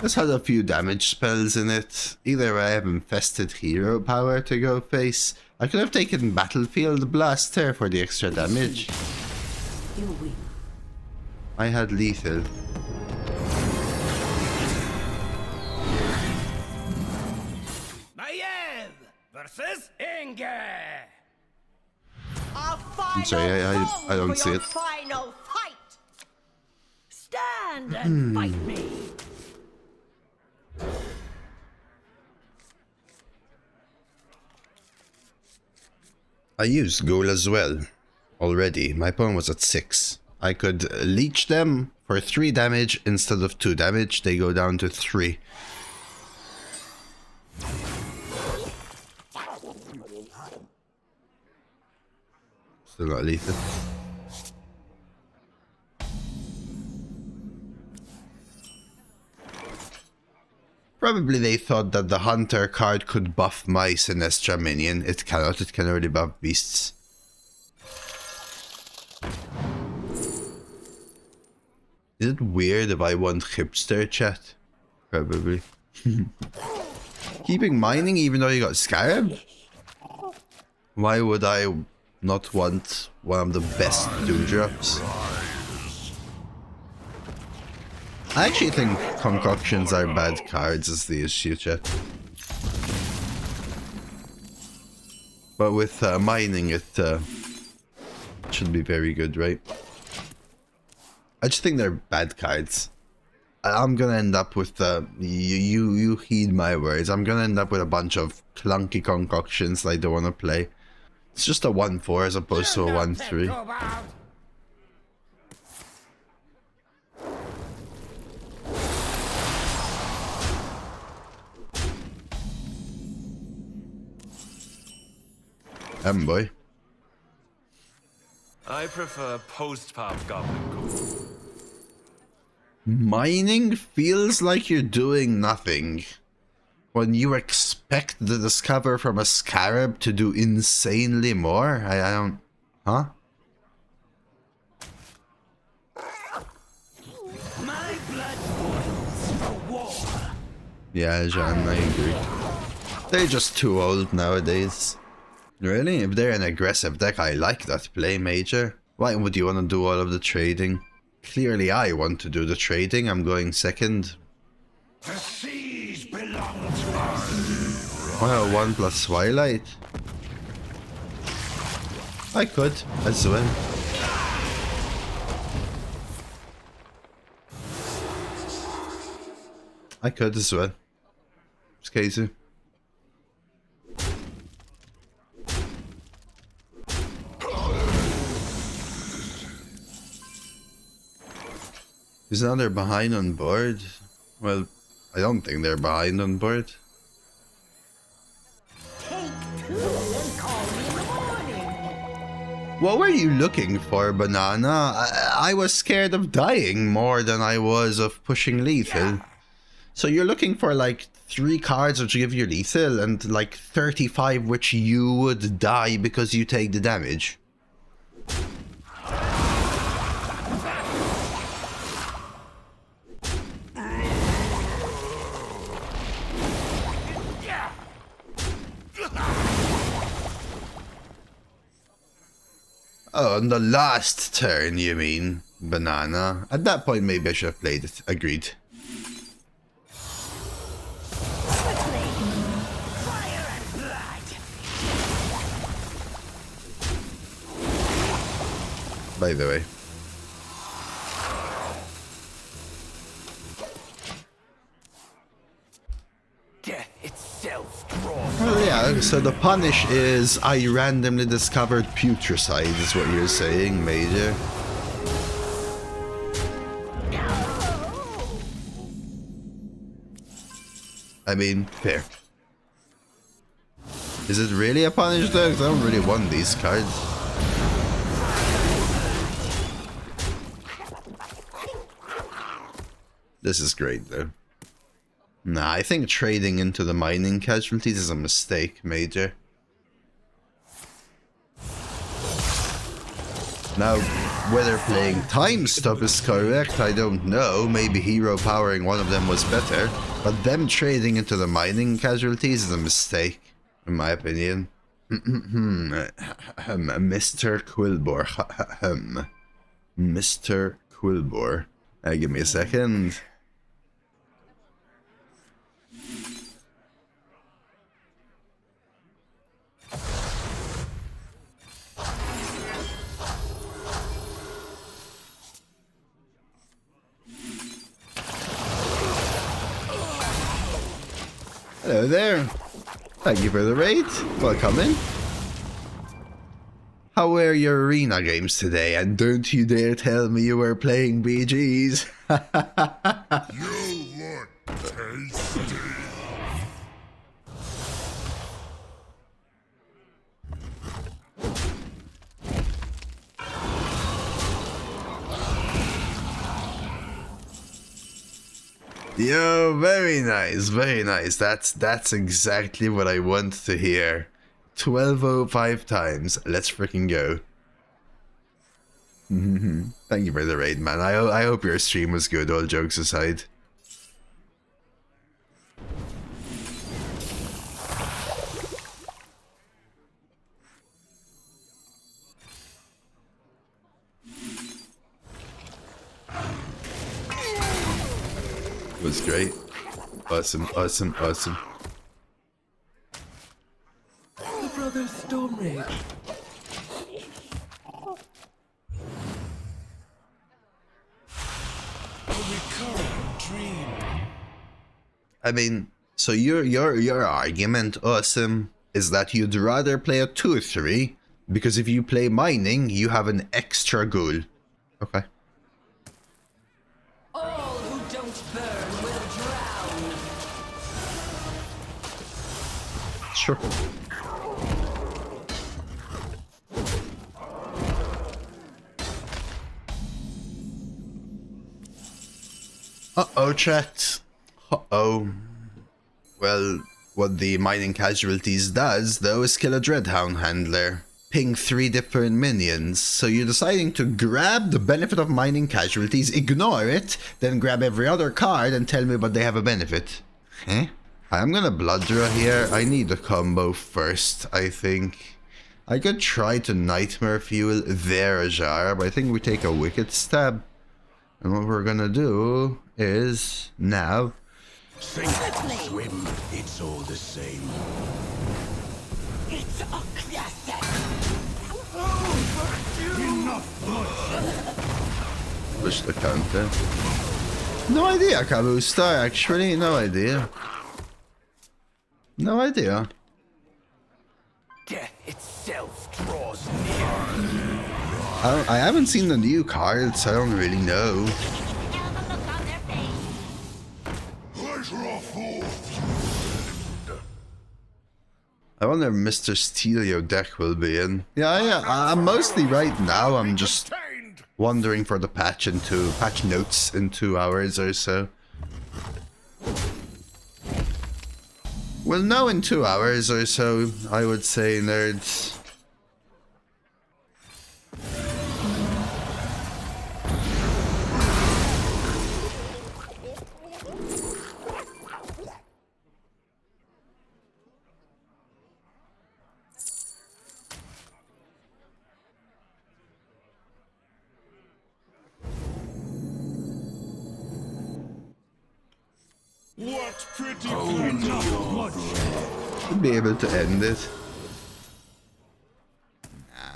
This had a few damage spells in it. Either I have infested hero power to go face. I could have taken Battlefield Blaster for the extra damage. You win. I had lethal. Maiev versus Inge. I'm sorry, I don't see it. Final fight. Stand and fight me. I used Ghoul as well. Already, my opponent was at 6. I could leech them for 3 damage instead of 2 damage. They go down to 3. Still not lethal. Probably they thought that the Hunter card could buff my Synestra minion. It cannot, it can only buff beasts. Is it weird if I want hipster chat? Probably. Keeping mining even though you got Scarab? Why would I not want one of the best dewdrops. I actually think concoctions are bad cards is the issue, chat. But with mining it should be very good, right? I just think they're bad cards. I'm gonna end up with you heed my words. I'm gonna end up with a bunch of clunky concoctions that I don't want to play. It's just a 1-4 as opposed to a 1-3. Boy. I prefer post-pop goblin cool. Mining feels like you're doing nothing when you expect the discover from a scarab to do insanely more. I don't... Huh? My blood boils for war. Yeah, Jean, I agree. They're just too old nowadays. Really? If they're an aggressive deck, I like that play, Major. Why would you want to do all of the trading? Clearly I want to do the trading. I'm going second. The seas belong to us. Wow, 1+ Twilight. I could as well. I could as well. It's Kaizu. Is now they're behind on board? Well, I don't think they're behind on board. Take 2 and call me in the morning. What were you looking for, Banana? I was scared of dying more than I was of pushing lethal. So you're looking for like 3 cards which give you lethal and like 35 which you would die because you take the damage. Oh, on the last turn, you mean, Banana? At that point, maybe I should have played it. Agreed. Quickly! Fire and blood! By the way. Death itself draws. Well, yeah, so the punish is I randomly discovered putricide, is what you're saying, Major. I mean, fair. Is it really a punish though? 'Cause I don't really want these cards. This is great though. Nah, I think trading into the mining casualties is a mistake, Major. Now, whether playing time stop is correct, I don't know. Maybe hero powering one of them was better. But them trading into the mining casualties is a mistake, in my opinion. Mr. Quilbor. Mr. Quilbor. Give me a second. Hello there. Thank you for the raid. Welcome in. How were your arena games today? And don't you dare tell me you were playing BGs. You look tasty. Yo, very nice, very nice. That's exactly what I want to hear. 12:05 times. Let's freaking go. Thank you for the raid, man. I hope your stream was good, all jokes aside. It was great. Awesome, awesome, awesome. The brothers Storm Rage. A recurring dream. I mean, so your argument, awesome, is that you'd rather play a 2-3 because if you play mining, you have an extra goal. Okay. All who don't burn will drown. Sure. Uh-oh, chat. Uh-oh. Well, what the mining casualties does, though, is kill a Dreadhound handler. Ping 3 different minions. So you're deciding to grab the benefit of mining casualties, ignore it, then grab every other card and tell me but they have a benefit. Huh? I'm gonna Blood Draw here. I need a combo first, I think. I could try to Nightmare Fuel their Ajar, but I think we take a Wicked Stab. And what we're gonna do is now... Sink, swim, it's all the same. It's a classic. Enough blood. Push the counter. No idea, Kabusta, actually. No idea. No idea. Death itself draws near. I haven't seen the new cards, so I don't really know. Tell the look on their face. I wonder if Mr. Steelio deck will be in. Yeah, I'm mostly right now. I'm just wondering for the patch notes in 2 hours or so. Well, no, in 2 hours or so, I would say, nerds. What pretty blood. Be able to end it.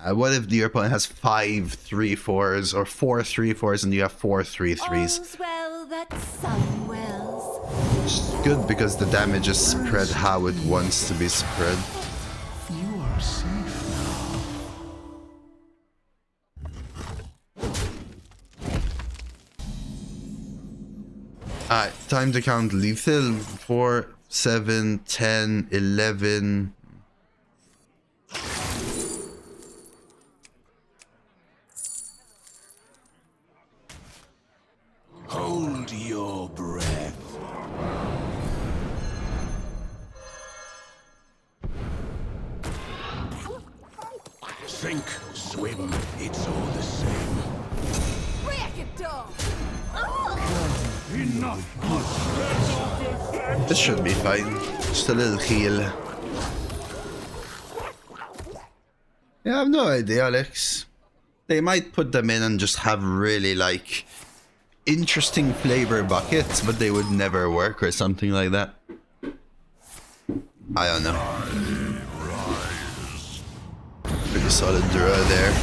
What if your opponent has 5 3/4s or 4 3/4s and you have 4 3/3s? All's well that sun wells. It's good because the damage is spread how it wants to be spread. You are safe now. Alright, time to count lethal. 4, 7, 10, 11. Hold your breath. Sink, swim, it's all the same. Break it down. Enough. This should be fine. Just a little heal. Yeah, I have no idea, Alex. They might put them in and just have really, like, interesting flavor buckets, but they would never work or something like that. I don't know. Pretty solid draw there.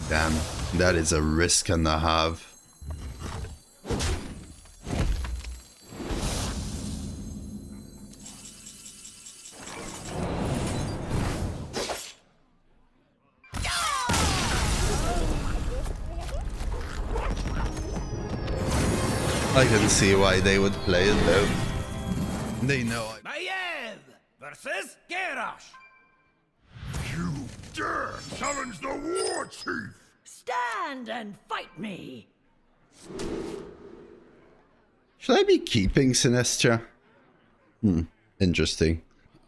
Damn, that is a risk and a half. I can see why they would play it though. They know I... Maiev versus Garrosh. You dare challenge the war chief? Stand and fight me. Should I be keeping Synestra? Interesting.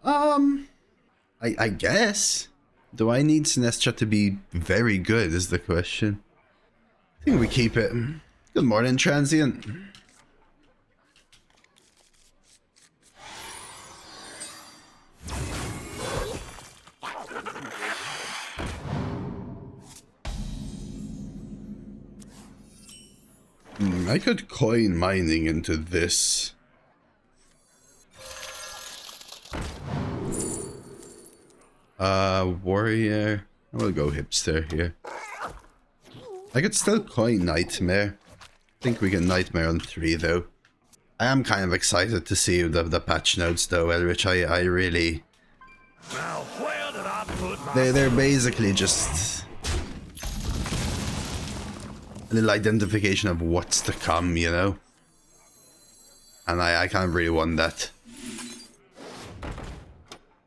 I guess. Do I need Synestra to be very good is the question. I think we keep it. Good morning, Transient. I could coin mining into this. Warrior. I will go hipster here. I could still coin Nightmare. I think we can Nightmare on 3 though. I am kind of excited to see the patch notes though, Elrich. I really... Now, where did I put my... They're basically just a little identification of what's to come, you know? And I kind of really want that.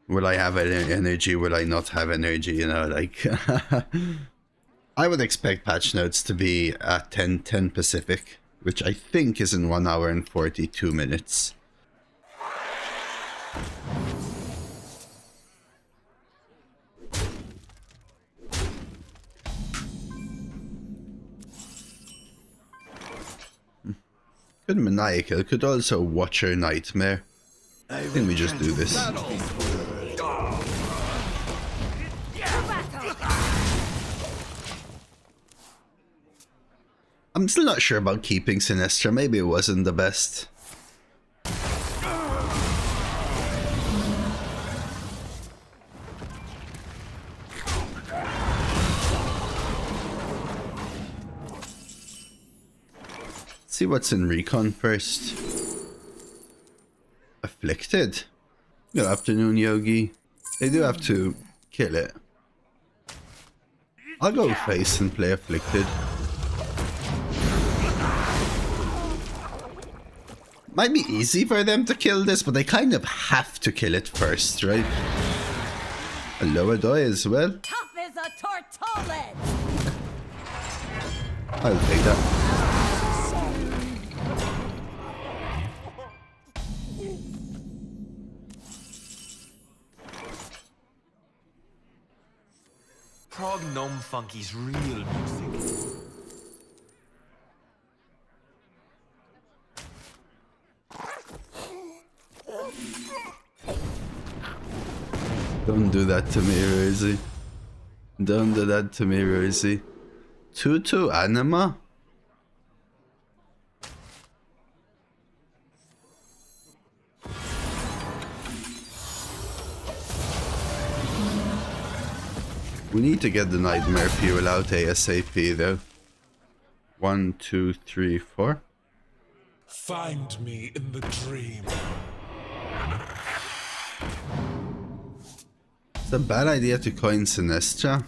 Will I have energy? Will I not have energy? You know, like... I would expect patch notes to be at 10 Pacific, which I think is in 1 hour and 42 minutes. Could Maniacal, could also Watcher Nightmare. I think we just do this. I'm still not sure about keeping Synestra. Maybe it wasn't the best. See what's in Recon first. Afflicted. Good afternoon, Yogi. They do have to kill it. I'll go face and play Afflicted. Might be easy for them to kill this, but they kind of have to kill it first, right? A lower die as well. Tough as a tortolet. I'll take that. Prog Gnome Funky's real music. Don't do that to me, Rosie. Don't do that to me, Rosie. 2/2 Anima? We need to get the Nightmare Fuel out ASAP though. 1, 2, 3, 4. Find me in the dream. It's a bad idea to coin Synestra.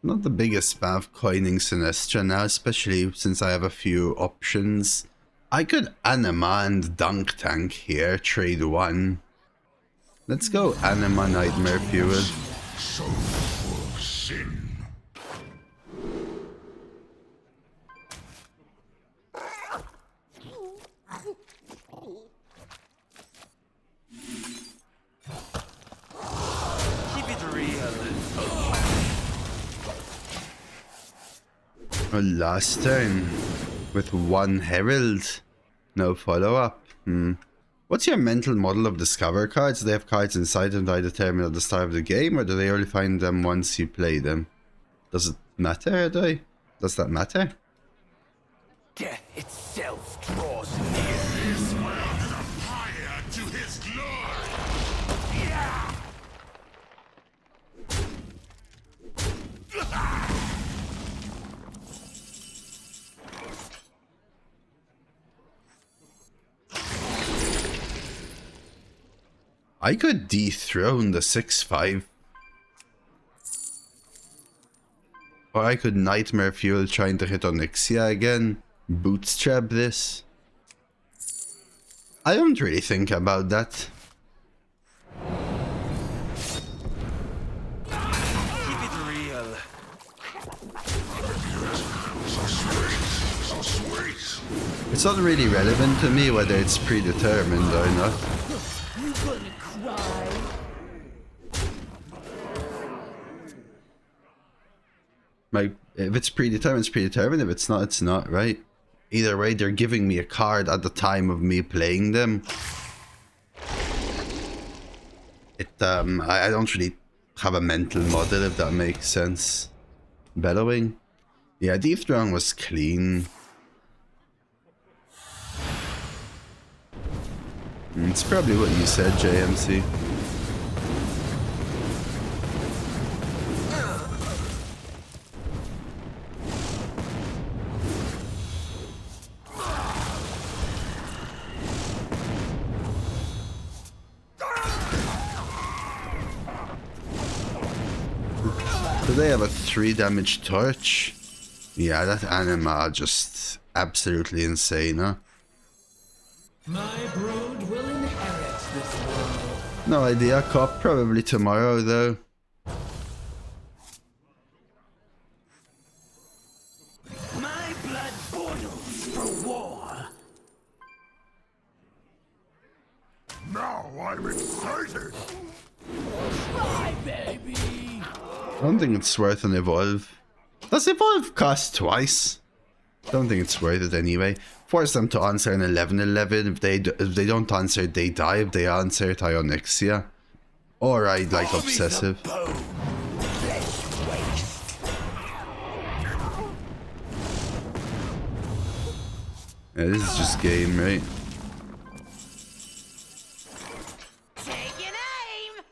Not the biggest fan of coining Synestra now, especially since I have a few options. I could Anima and Dunk Tank here, trade 1. Let's go Anima Nightmare Fuel. So full of sin. Keep it real. Oh, last turn with 1 Herald. No follow-up. What's your mental model of Discover cards? Do they have cards inside them that I determine at the start of the game, or do they only find them once you play them? Does it matter, Does that matter? Death itself draws near. This world is a fire to his glory. Yeah. I could dethrone the 6/5. Or I could Nightmare Fuel trying to hit Onyxia again. Bootstrap this. I don't really think about that. Keep it real. It's not really relevant to me whether it's predetermined or not. You gonna cry? Like, if it's predetermined, it's predetermined. If it's not, it's not, right? Either way, they're giving me a card at the time of me playing them. I don't really have a mental model, if that makes sense. Bellowing. Yeah, Deep Throne was clean. It's probably what you said, JMC. Do they have a 3 damage torch? Yeah, that anima just absolutely insane, huh? My brood will inherit this world. No idea, cop. Probably tomorrow, though. My blood boils for war. Now I'm excited. Try, baby. I don't think it's worth an evolve. Does evolve cost twice? Don't think it's worth it anyway. Force them to answer an 11-11. If they don't answer, they die. If they answer, it, Onyxia. Or I like obsessive. Yeah, this is just game, right? Taking aim!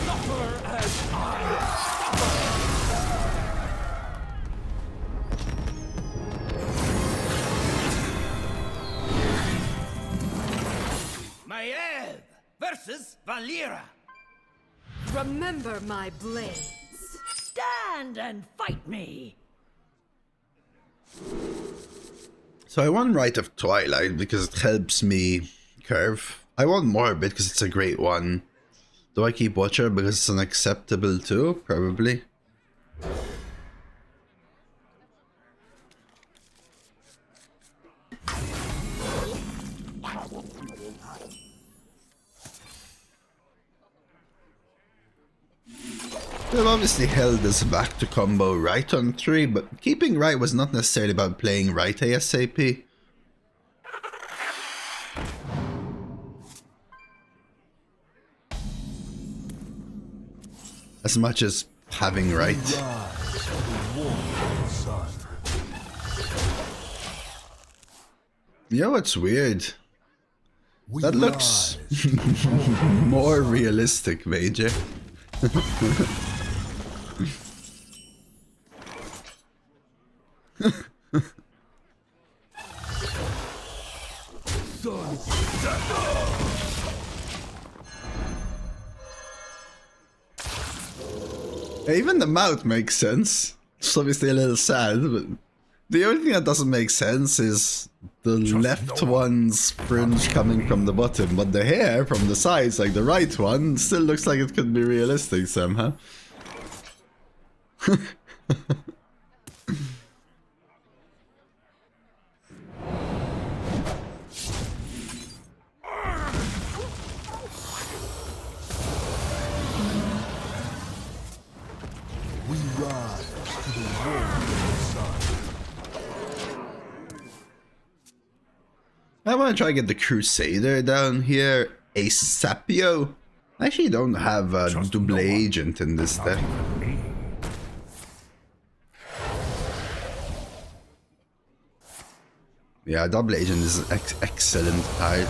Suffer as I Maiev versus Valera. remember my blades. Stand and fight me. So I want Rite of Twilight because it helps me curve. I want Morbid because it's a great one. Do I keep Watcher because it's unacceptable too? Probably. They've obviously held us back to combo right on 3, but keeping right was not necessarily about playing right ASAP. As much as having right. Rise to the warm sun. You know what's weird? We That looks rise to the warm more realistic, Major. Even the mouth makes sense. It's obviously a little sad, but the only thing that doesn't make sense is the left one's fringe coming from the bottom, but the hair from the sides, like the right one, still looks like it could be realistic somehow. We rise to the warm sun. I want to try and get the Crusader down here. A Sapio. I actually don't have a double agent in this deck. Yeah, double agent is an excellent card.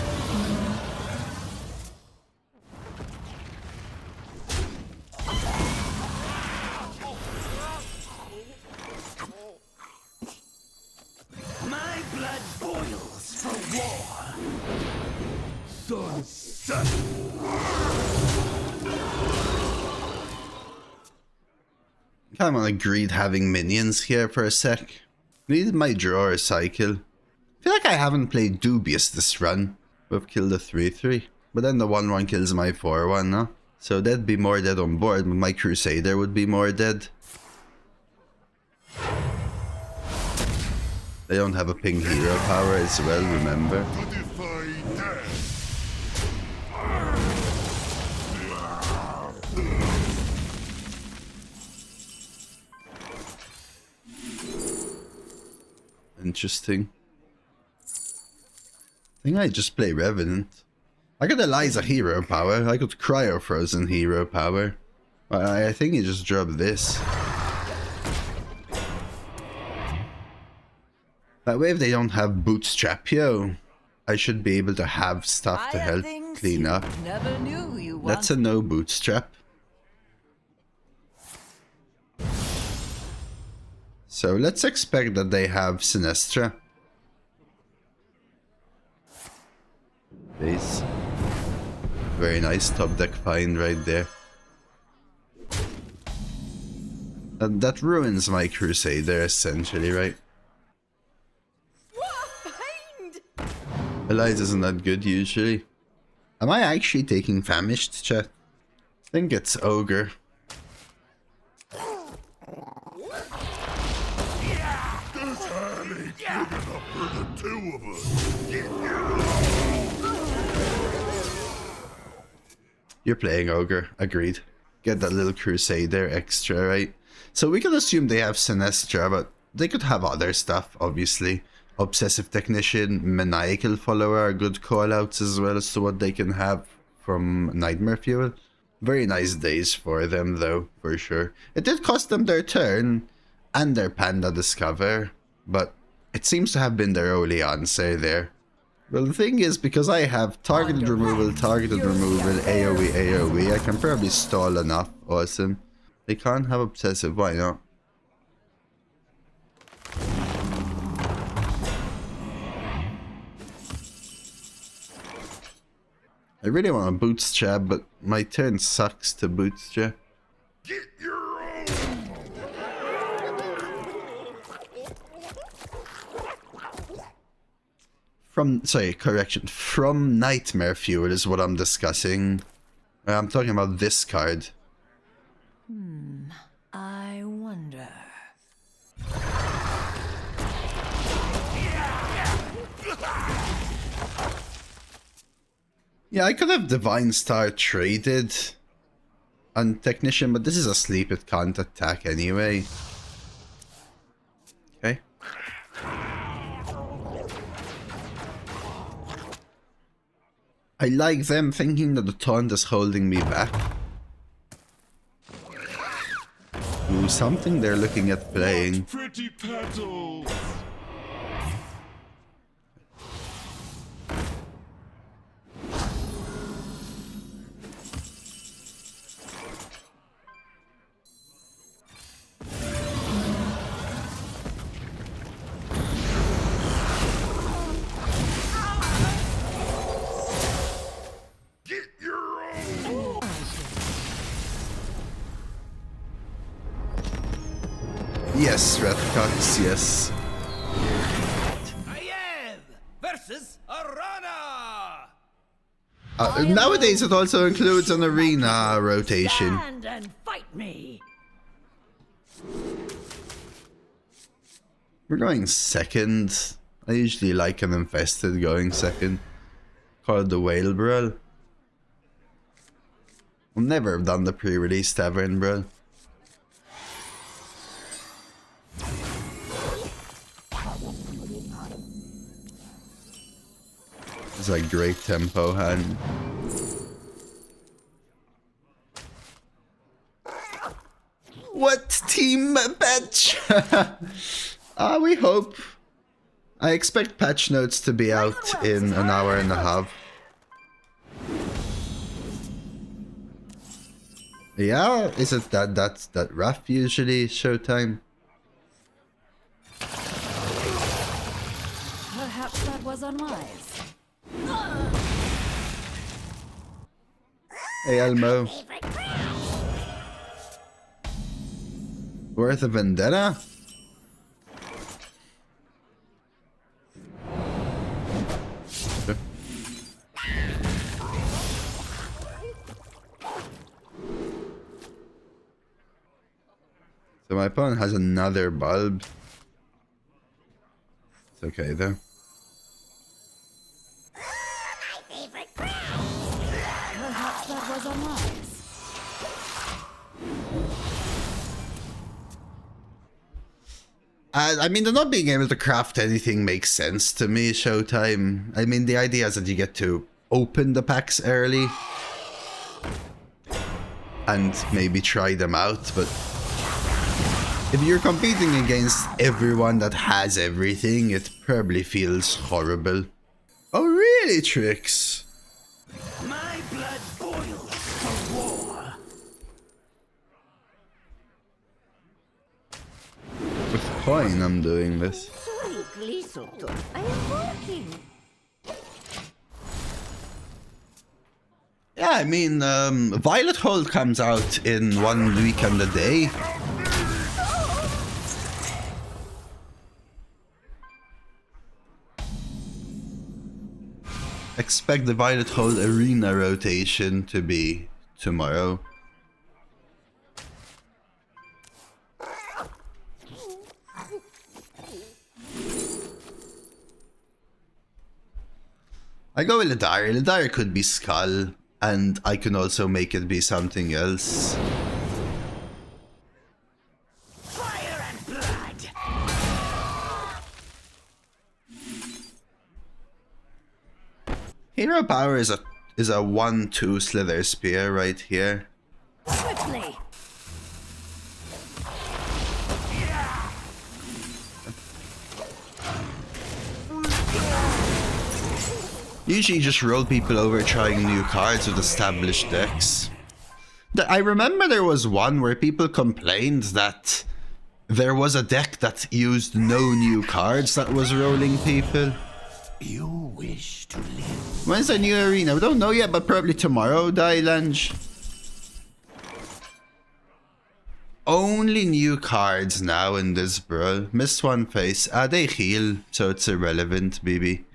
My blood boils for war. Sunset. Kind of want to greed having minions here for a sec. Needed my drawer cycle. I feel like I haven't played Dubious this run. We've killed a 3-3. But then the 1-1 kills my 4-1, no? So they'd be more dead on board, but my Crusader would be more dead. They don't have a ping hero power as well, remember? Interesting. I think I just play Revenant. I could Eliza hero power. I could Cryo Frozen hero power. I think he just dropped this. That way if they don't have Bootstrap, yo, I should be able to have stuff to help clean up. Never knew you That's a no Bootstrap. So let's expect that they have Synestra. Please. Very nice top deck find right there. That ruins my Crusader essentially, right? Eliza isn't that good usually. Am I actually taking Famished, chat? I think it's Ogre. You're playing Ogre, agreed. Get that little Crusader extra, right? So we can assume they have Synestra, but they could have other stuff, obviously. Obsessive Technician, Maniacal Follower are good callouts as well as to what they can have from Nightmare Fuel. Very nice days for them though, for sure. It did cost them their turn and their Panda Discover, but it seems to have been their only answer there. Well, the thing is, because I have targeted removal, AoE, AoE, I can probably stall enough. Awesome. They can't have Obsessive, why not? I really want to Bootstrap, but my turn sucks to Bootstrap. Get your own. From Nightmare Fuel is what I'm discussing. I'm talking about this card. I wonder. Yeah, I could have Divine Star traded on Technician, but this is asleep, it can't attack anyway. Okay. I like them thinking that the taunt is holding me back. Ooh, something they're looking at playing. Pretty petals. Yes, Redcox, yes. I am versus Arana. Nowadays it also includes an arena rotation. Stand and fight me. We're going second. I usually like an infested going second. Call it the Whale Brawl. I've never done the pre-release Tavern Brawl. It's a great tempo hand. What team patch? We hope. I expect patch notes to be out in an hour and a half. Yeah, is it that's that rough usually showtime? Perhaps that was unwise. Hey Elmo. Worth a vendetta? Sure. So my opponent has another bulb. It's okay though. Perhaps that was unwise. I mean, the not being able to craft anything makes sense to me, Showtime. I mean, the idea is that you get to open the packs early. and maybe try them out, but if you're competing against everyone that has everything, it probably feels horrible. Oh really, Trix? My blood boils for war. With coin I'm doing this. I am working. Yeah, I mean, Violet Hold comes out in 1 weekend a day. Expect the Violet Hold arena rotation to be tomorrow. I go with Ladari. Ladari could be Skull, and I can also make it be something else. Fire and blood. Hero Power is a 1/2 Slither Spear right here. Quickly. Usually just roll people over trying new cards with established decks. I remember there was one where people complained that there was a deck that used no new cards that was rolling people. You wish to live. When's the new arena? We don't know yet, but probably tomorrow, Dylange. Only new cards now in this brawl. Miss one face. They heal, so it's irrelevant, BB.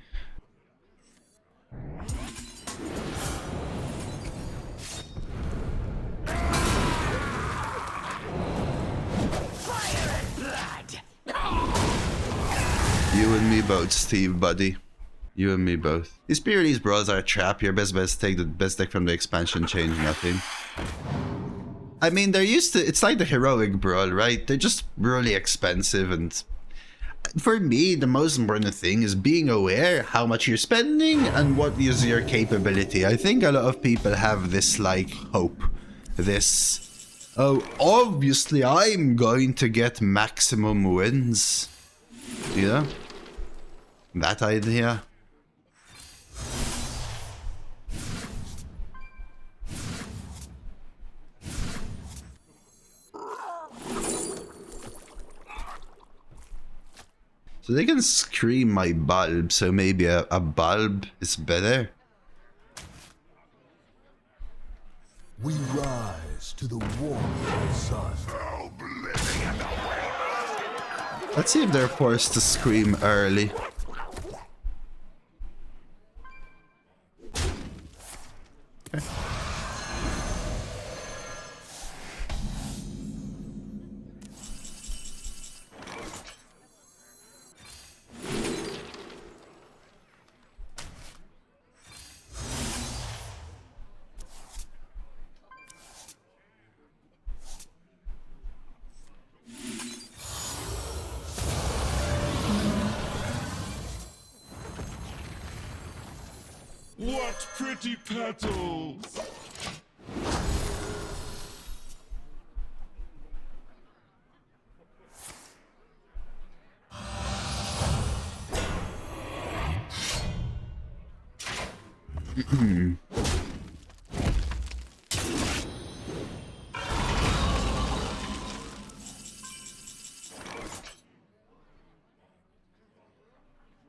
You and me both, Steve, buddy. You and me both. These Pyrenees brawls are a trap. Your best take the best deck from the expansion, change nothing. I mean, they're used to... It's like the heroic brawl, right? They're just really expensive, and... For me, the most important thing is being aware how much you're spending and what is your capability. I think a lot of people have this, like, hope. This... Oh, obviously I'm going to get maximum wins. You know? That idea. So they can scream my bulb, so maybe a bulb is better. We rise to the warm sun. Let's see if they're forced to scream early. Okay. What pretty petals!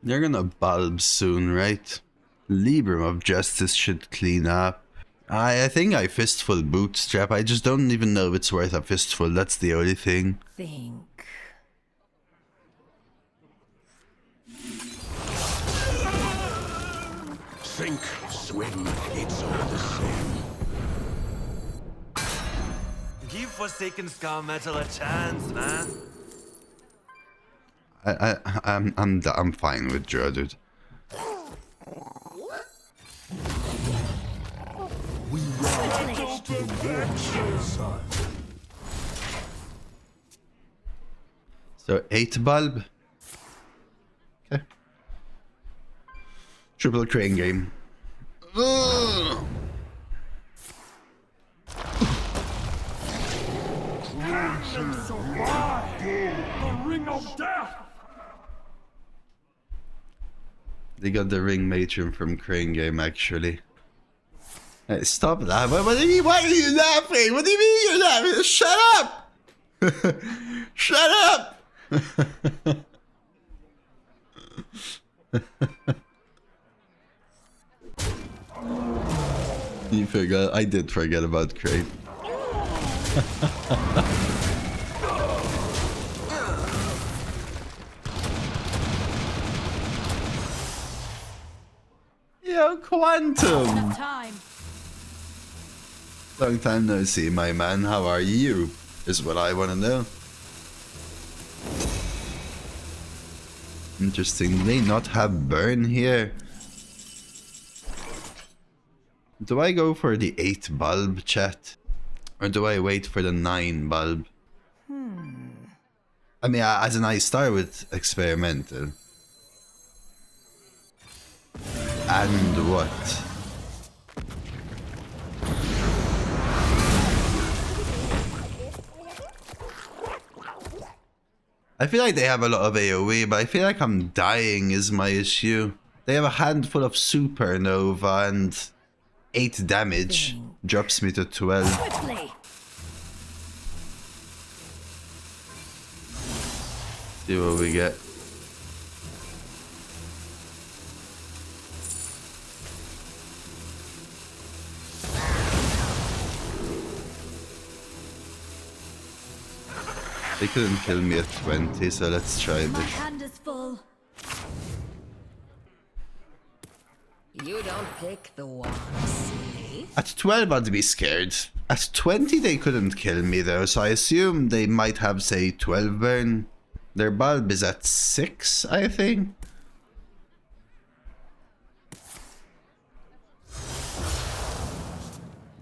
They're gonna bulb soon, right? Libram of Justice should clean up. I think I fistful Bootstrap. I just don't even know if it's worth a fistful. That's the only thing. Think. Sink, swim, it's all the same. Give Forsaken Scar Metal a chance, man. I'm fine with draw, dude. We rise to the warm sun. So 8 bulb. Okay. Triple crane game. Ugh. of death! They got the ring matron from Crane Game, actually. Hey, stop that. What do you mean? Why are you laughing? What do you mean you're laughing? Shut up! Shut up! You forgot. I did forget about Crane. Yo, Quantum! Time. Long time no see, my man. How are you? Is what I want to know. Interesting. They not have burn here. Do I go for the 8 bulb, chat? Or do I wait for the 9 bulb? I mean, as in I start with experimental. And what? I feel like they have a lot of AoE, but I feel like I'm dying is my issue. They have a handful of supernova and 8 damage. Drops me to 12. Quickly. See what we get. They couldn't kill me at 20, so let's try My this. hand is full. You don't pick the one, silly. At 12 I'd be scared. At 20 they couldn't kill me though, so I assume they might have, say, 12 burn. Their bulb is at 6, I think.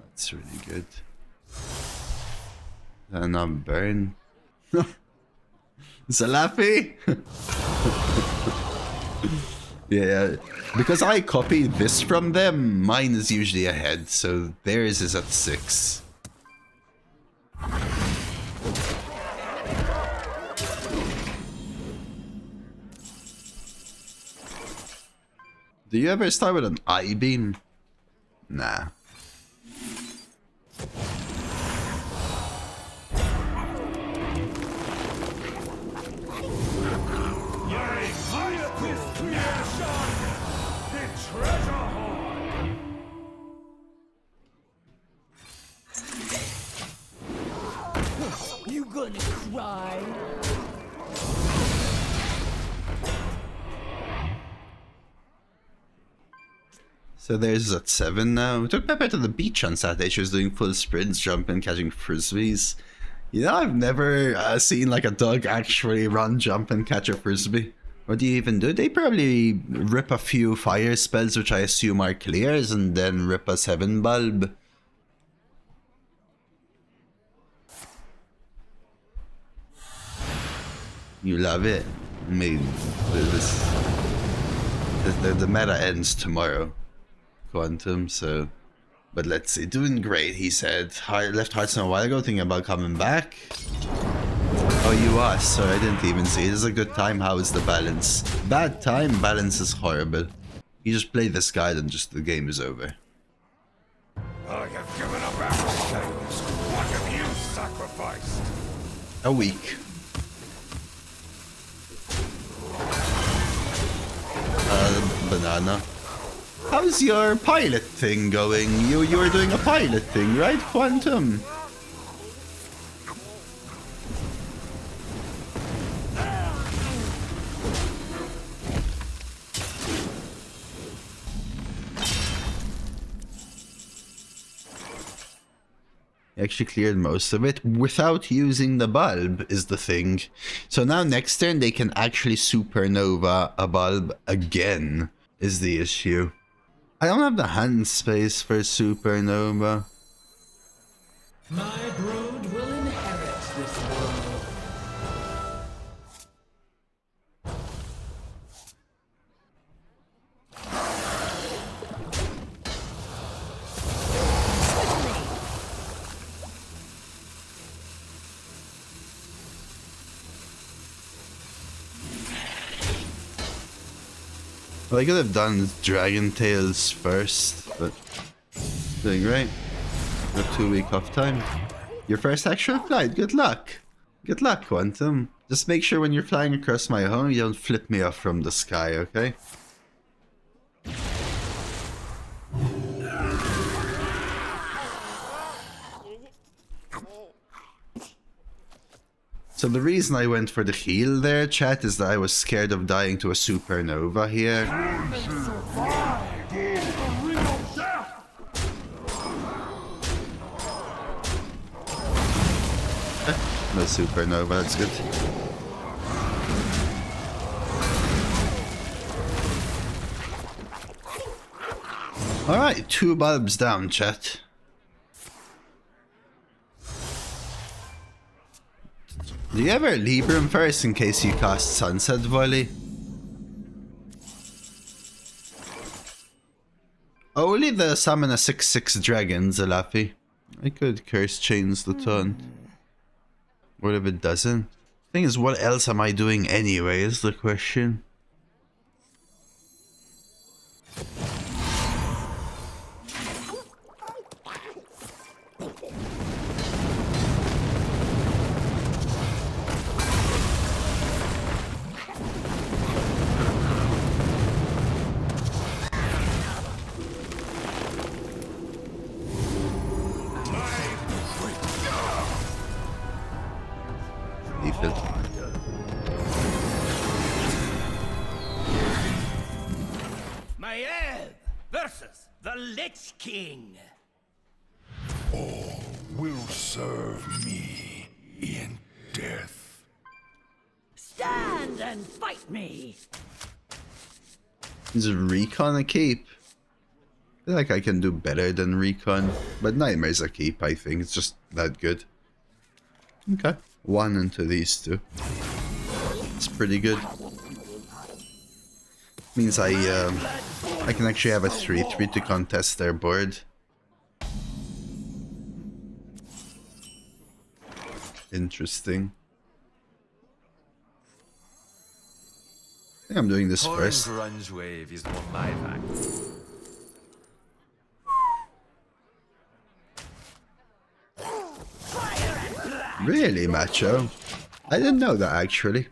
That's really good. And I'm burn. Salafi? Yeah, because I copied this from them, mine is usually ahead, so theirs is at 6. Do you ever start with an I-beam? Nah. You gonna cry? So there's at 7 now. We took Pepper to the beach on Saturday. She was doing full sprints, jumping, catching frisbees. You know, I've never seen like a dog actually run, jump, and catch a frisbee. What do you even do? They probably rip a few fire spells, which I assume are clears, and then rip a 7 bulb. You love it. I mean, the meta ends tomorrow. Quantum, so... But let's see. Doing great, he said. Left Hearthstone a while ago, thinking about coming back. Oh, you are? Sorry, I didn't even see. This is a good time. How is the balance? Bad time? Balance is horrible. You just play this guide and just the game is over. I have given up everything. What have you sacrificed? A week. Banana. How's your pilot thing going? You were doing a pilot thing, right, Quantum? He actually cleared most of it without using the bulb is the thing. So now next turn they can actually supernova a bulb again is the issue. I don't have the hand space for supernova. My brood will inherit this world. What I could have done is Dragon Tails first, but doing great. A 2-week off time. Your first actual flight. Good luck. Good luck, Quantum. Just make sure when you're flying across my home, you don't flip me off from the sky, okay? So the reason I went for the heal there, chat, is that I was scared of dying to a supernova here. No supernova, that's good. Alright, 2 bulbs down, chat. Do you ever Libram first in case you cast Sunset Volley? Only the summon a 6/6 dragon, Zalafi. I could curse chains the taunt. What if it doesn't? Thing is, what else am I doing anyway is the question. Maiev versus the Lich King. All will serve me in death. Stand and fight me. Is Recon a keep? I feel like I can do better than Recon, but Nightmare's a keep, I think. It's just that good. Okay. 1 into these 2. It's pretty good. Means I can actually have a 3/3 to contest their board. Interesting. I think I'm doing this first. Grunge wave is more my bag. Really, Macho? I didn't know that actually.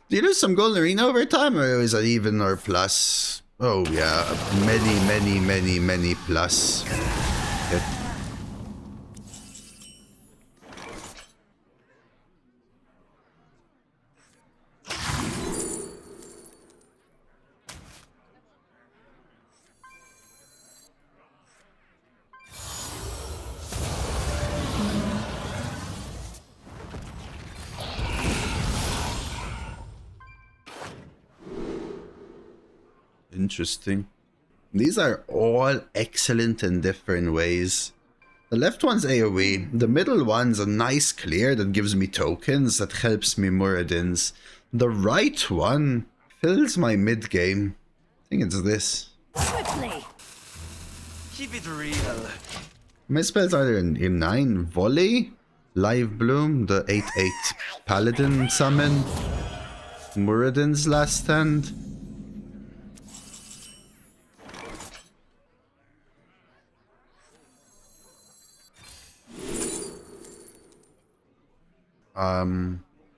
Do you lose some golden arena over time, or is it even or plus? Oh yeah, many plus. Okay. Interesting. These are all excellent in different ways. The left one's AoE, the middle one's a nice clear that gives me tokens that helps me Muradins. The right one fills my mid game. I think it's this. Quickly. Keep it real. My spells are in 9. Volley, Live Bloom, the 8/8 Paladin summon, Muradin's Last Stand.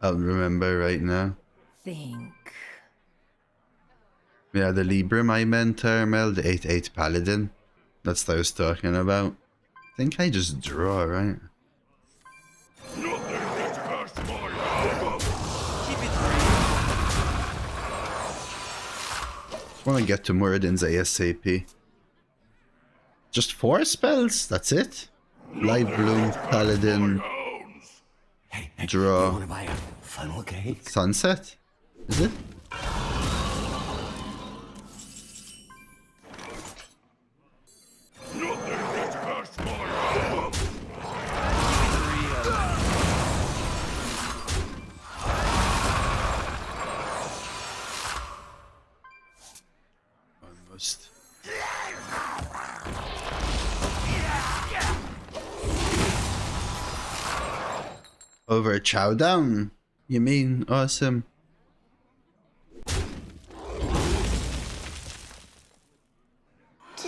I'll remember right now. Think. Yeah, the Libram I meant, Termel, the 8/8 Paladin. That's what I was talking about. I think I just draw, right? Just want to get to Muradin's ASAP. Just 4 spells? That's it? Light Bloom, Paladin, draw, Sunset? Is it? Almost. Over Chowdown? You mean? Awesome.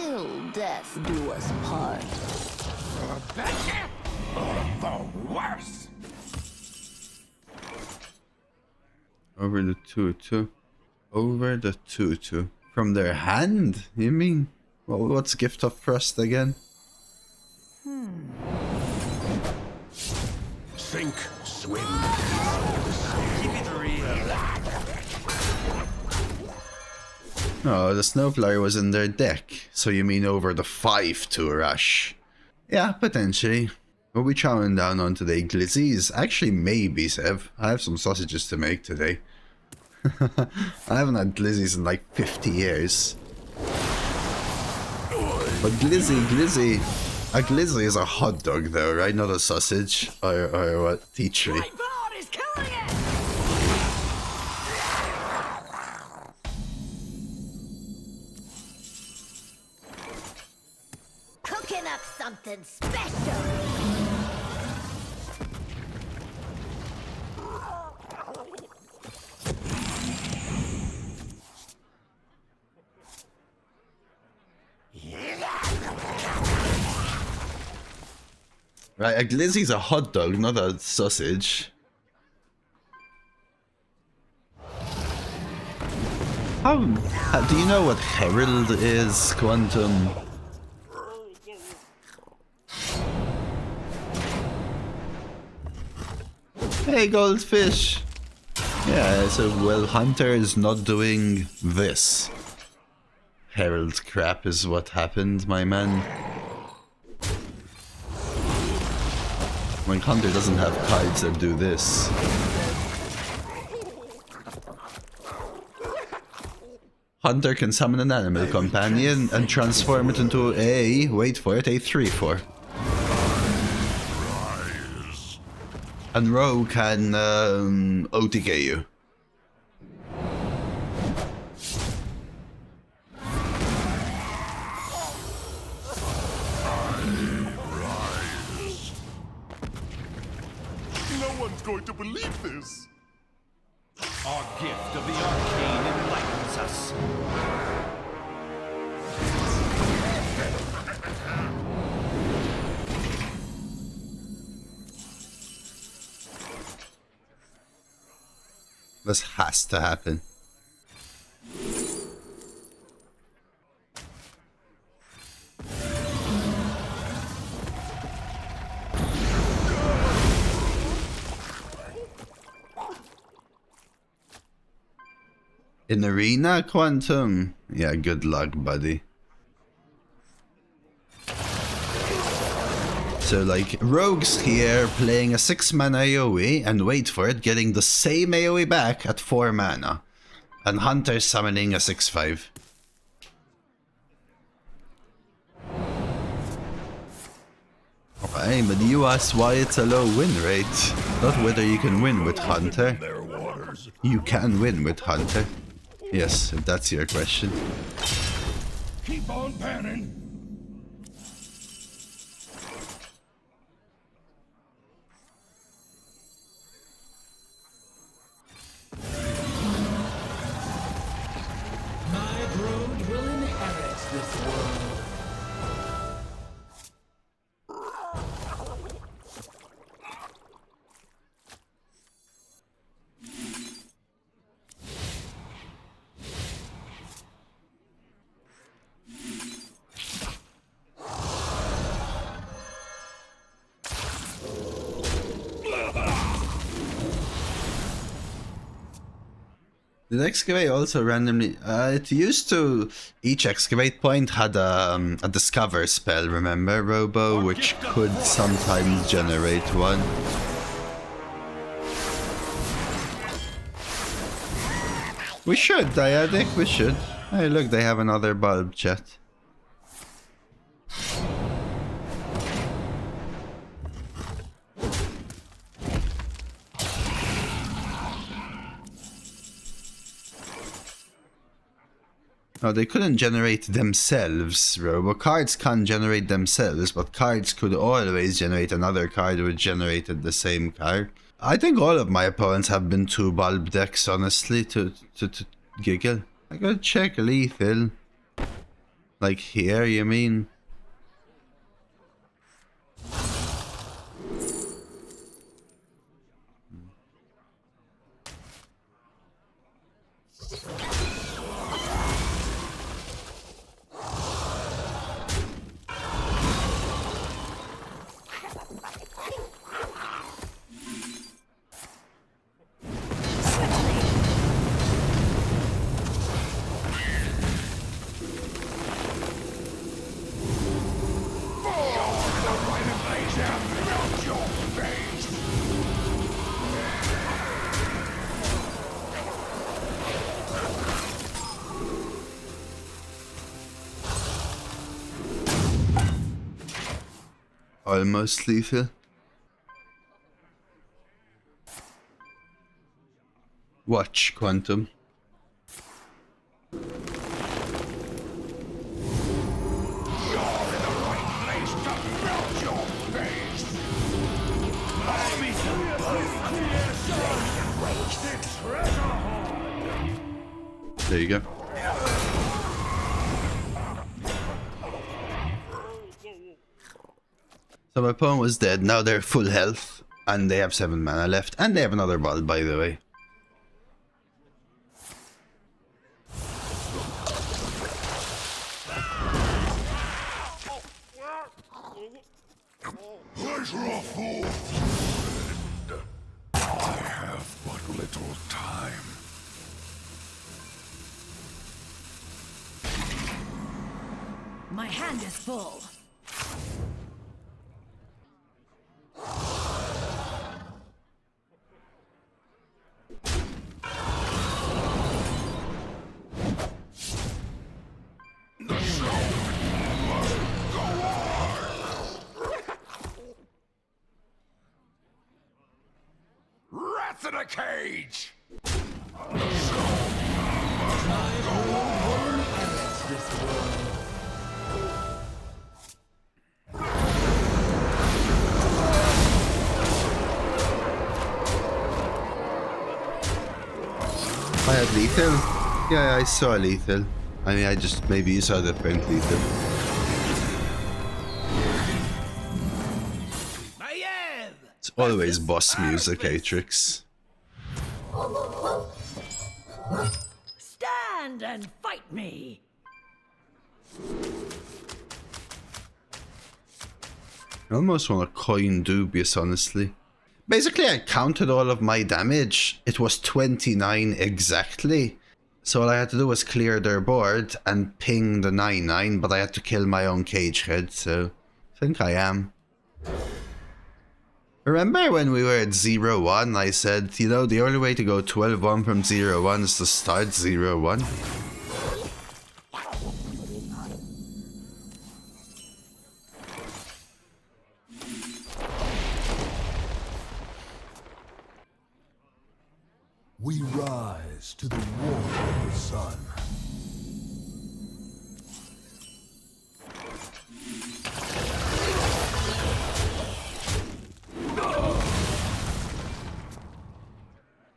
till death do us part. Better or the worse? Over the 2-2. Over the 2-2. From their hand, you mean? Well, what's Gift of Trust again? Sink, swim. Keep it real. Oh, the Snowflyer was in their deck. So you mean over the 5-2 rush? Yeah, potentially. We'll be chowing down on today, glizzies. Actually, maybe, Sev. I have some sausages to make today. I haven't had glizzies in like 50 years. But glizzy. A glizzy is a hot dog though, right? Not a sausage. Or what? Teach me. My board is killing it! Cooking up something special. Right, a glizzy's a hot dog, not a sausage. How do you know what Herald is, Quantum? Hey, Goldfish! Yeah, so, well, Hunter is not doing this. Herald crap is what happened, my man. When Hunter doesn't have cards that do this. Hunter can summon an animal companion and transform it into a, wait for it, a 3/4. And Rogue can OTK you. No one's going to believe this. Our gift of the arcane enlightens us. This has to happen. In Arena, Quantum? Yeah, good luck, buddy. So, like, Rogue's here playing a 6-mana AoE, and wait for it, getting the same AoE back at 4 mana. And Hunter's summoning a 6/5. Okay, but you asked why it's a low win rate, not whether you can win with Hunter. You can win with Hunter. Yes, if that's your question. Keep on panning. My brood will inherit this world. Did Excavate also randomly... it used to... Each Excavate point had a Discover spell, remember, Robo? Which could sometimes generate one. We should, Dyadic, we should. Hey, look, they have another bulb, chat. No, they couldn't generate themselves, Robo. Cards can't generate themselves, but cards could always generate another card which generated the same card. I think all of my opponents have been 2 bulb decks, honestly, to giggle. I gotta check lethal. Like here, you mean? Almost lethal. Watch, Quantum. There you go. So my opponent was dead, now they're full health, and they have 7 mana left, and they have another ball, by the way. Pleasure of fool. I have but little time. My hand is full. Rats in a cage! I had lethal? Yeah, I saw lethal. I mean, maybe you saw different lethal. It's always boss music, Atrix. Stand and fight me. I almost want to coin Dubious, honestly. Basically, I counted all of my damage. It was 29 exactly. So all I had to do was clear their board and ping the 9/9, but I had to kill my own cage head, so I think I am. Remember when we were at 0-1, I said, you know, the only way to go 12-1 from 0-1 is to start 0-1? We rise to the warmth of the sun.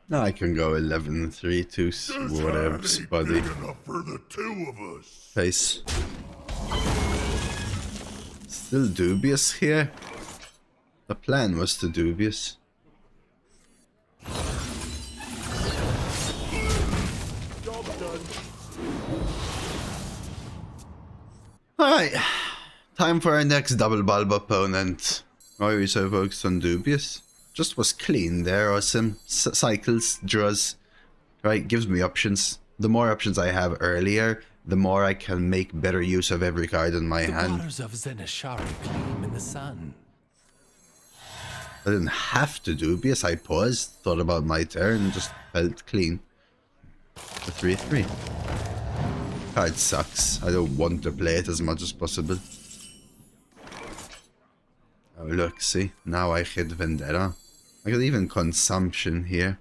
Now I can go 11-3 to whatever, buddy. Enough for the two of us. Face. Still Dubious here? The plan was to Dubious. Alright, time for our next double bulb opponent. Why are we so focused on Dubious? Just was clean there, awesome. Cycles, draws. Right, gives me options. The more options I have earlier, the more I can make better use of every card in my hand. The waters of Zenishari gleam in the sun. I didn't have to Dubious, I paused, thought about my turn, just felt clean. The 3/3. Card sucks. I don't want to play it as much as possible. Oh look, see? Now I hit Vendetta. I could even Consumption here.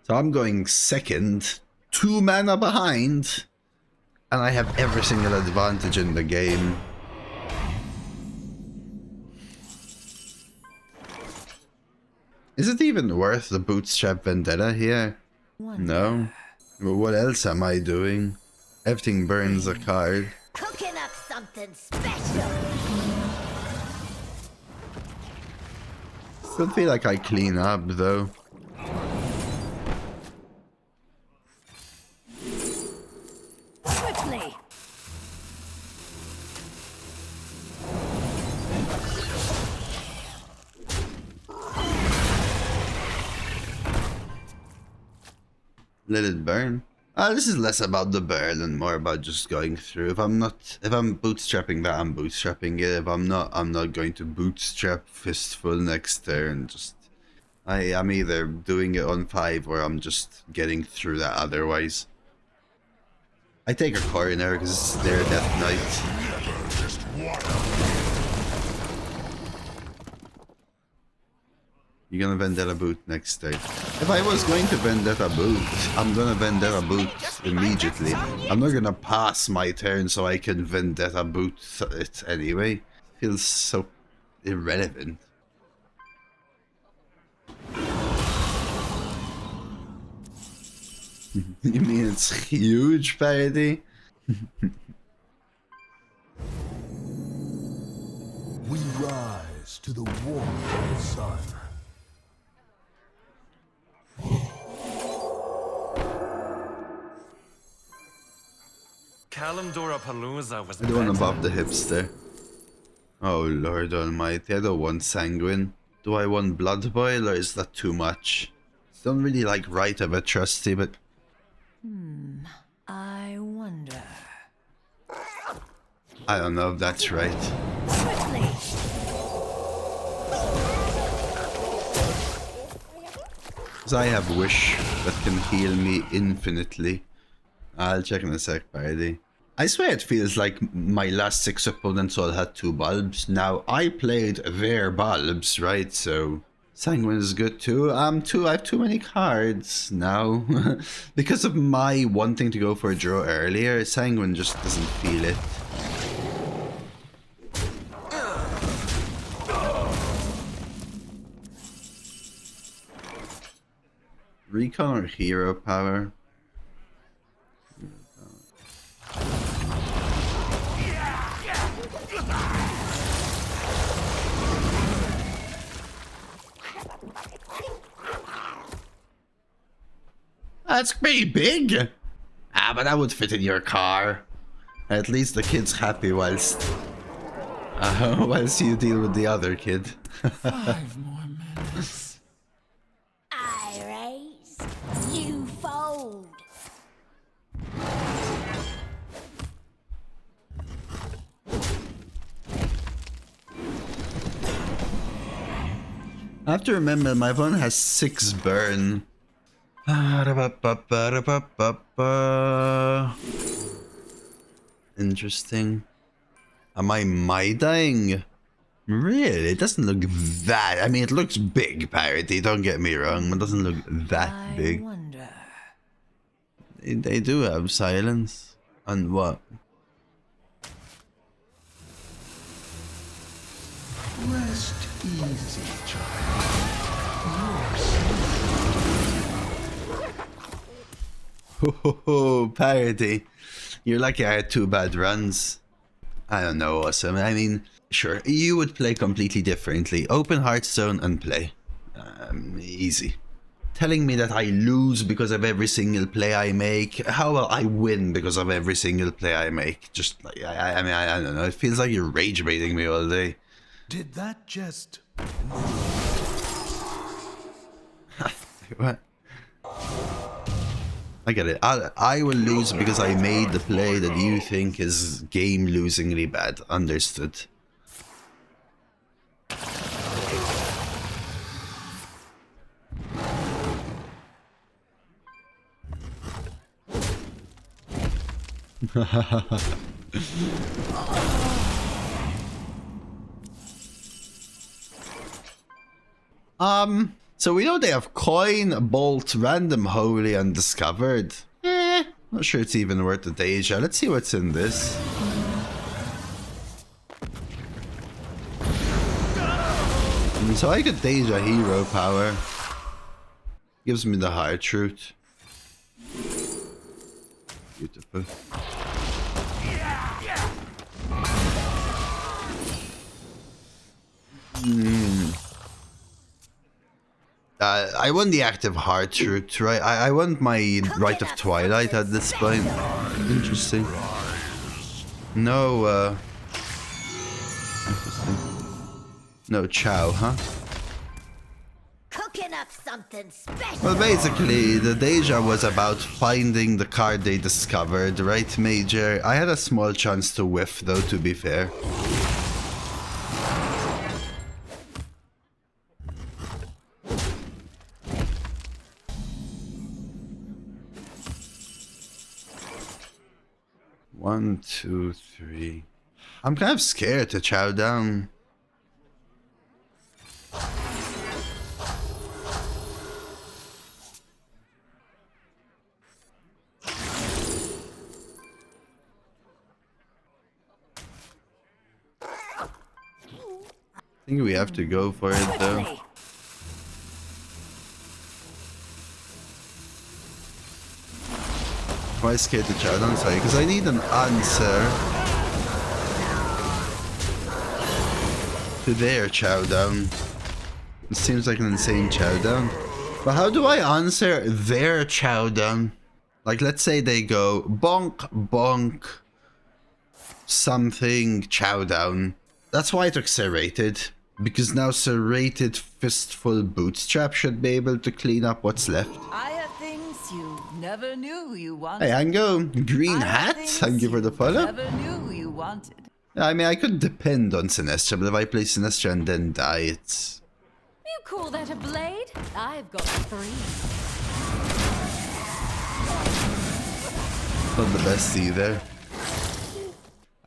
So I'm going second, 2 mana behind, and I have every single advantage in the game. Is it even worth the Bootstrap Vendetta here? No. Well, what else am I doing? Everything burns a card. Cooking up something special. Still feel like I clean up though. Quickly. Let it burn. This is less about the burn and more about just going through. If I'm bootstrapping that, I'm bootstrapping it. If I'm not going to bootstrap Fistful next turn. Just, I'm either doing it on 5 or I'm just getting through that otherwise. I take a coroner because it's their Death Knight. You're gonna Vendetta Boot next turn. If I was going to Vendetta Boot, I'm gonna Vendetta Boot immediately. I'm not gonna pass my turn so I can Vendetta Boot it anyway. Feels so irrelevant. You mean it's huge, Parody? We rise to the warm sun. Kalimdora Palooza was I don't want to better. buff the hipster. Oh Lord Almighty, I don't want Sanguine. Do I want Blood Boil or is that too much? Don't really like Rite of a Trusty, but... I wonder. I don't know if that's right. Quickly. Because I have Wish that can heal me infinitely. I'll check in a sec, Parody. I swear it feels like my last 6 opponents all had 2 bulbs. Now, I played their bulbs, right? So, Sanguine is good too. I have too many cards now. Because of my wanting to go for a draw earlier, Sanguine just doesn't feel it. Recon or Hero Power? That's pretty big! Ah, but that would fit in your car. At least the kid's happy whilst you deal with the other kid. 5 more minutes. I raise, you fold. I have to remember my opponent has 6 burn. Interesting. Am I dying? Really? It doesn't look that... I mean, it looks big, Parody, don't get me wrong. It doesn't look that big. I wonder. They do have silence. And what? Rest easy, child. Oh, Parody. You're lucky I had 2 bad runs. I don't know, Awesome. I mean, sure, you would play completely differently. Open Hearthstone and play. Easy. Telling me that I lose because of every single play I make. How about I win because of every single play I make? Just like, I mean, I don't know. It feels like you're rage baiting me all day. Did that just... What? I get it. I will lose because I made the play that you think is game-losingly bad. Understood. So we know they have Coin, Bolt, Random Holy, and Discovered. Not sure it's even worth the Deja. Let's see what's in this. So I could Deja hero power. Gives me the hard truth. Beautiful. I want the active hard truth, right? I want my Rite of Twilight at this point. Interesting. No, interesting. No Chow, huh? Cooking up something special. Well, basically, the Deja was about finding the card they discovered, right, Major? I had a small chance to whiff, though, to be fair. One, two, three. I'm kind of scared to chow down. I think we have to go for it though. Why scared to chow down? Sorry, because I need an answer to their chow down. It seems like an insane chow down. But how do I answer their chow down? Like, let's say they go bonk, bonk, something, chow down. That's why I took Serrated. Because now Serrated Fistful Bootstrap should be able to clean up what's left. I have things you never knew you wanted. Hey, Ango, Green Hat, thank you for the follow. Never knew you wanted. I mean, I could depend on Synestra, but if I play Synestra and then die, it's... You call that a blade? I've got 3. Not the best either.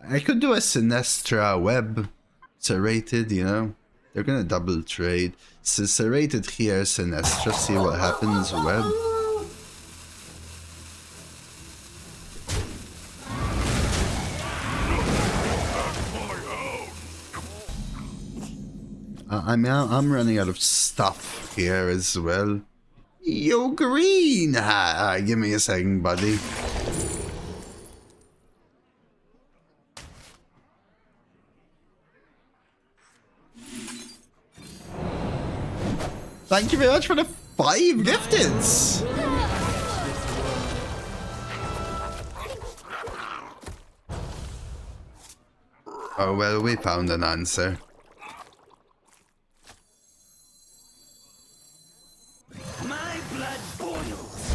I could do a Synestra web. Serrated, you know. They're gonna double trade. So Serrated here, Synestra, see what happens, web. I'm running out of stuff here as well. Yo, Green Hat! Give me a second, buddy. Thank you very much for the 5 gifteds! Oh well, we found an answer. My blood boils.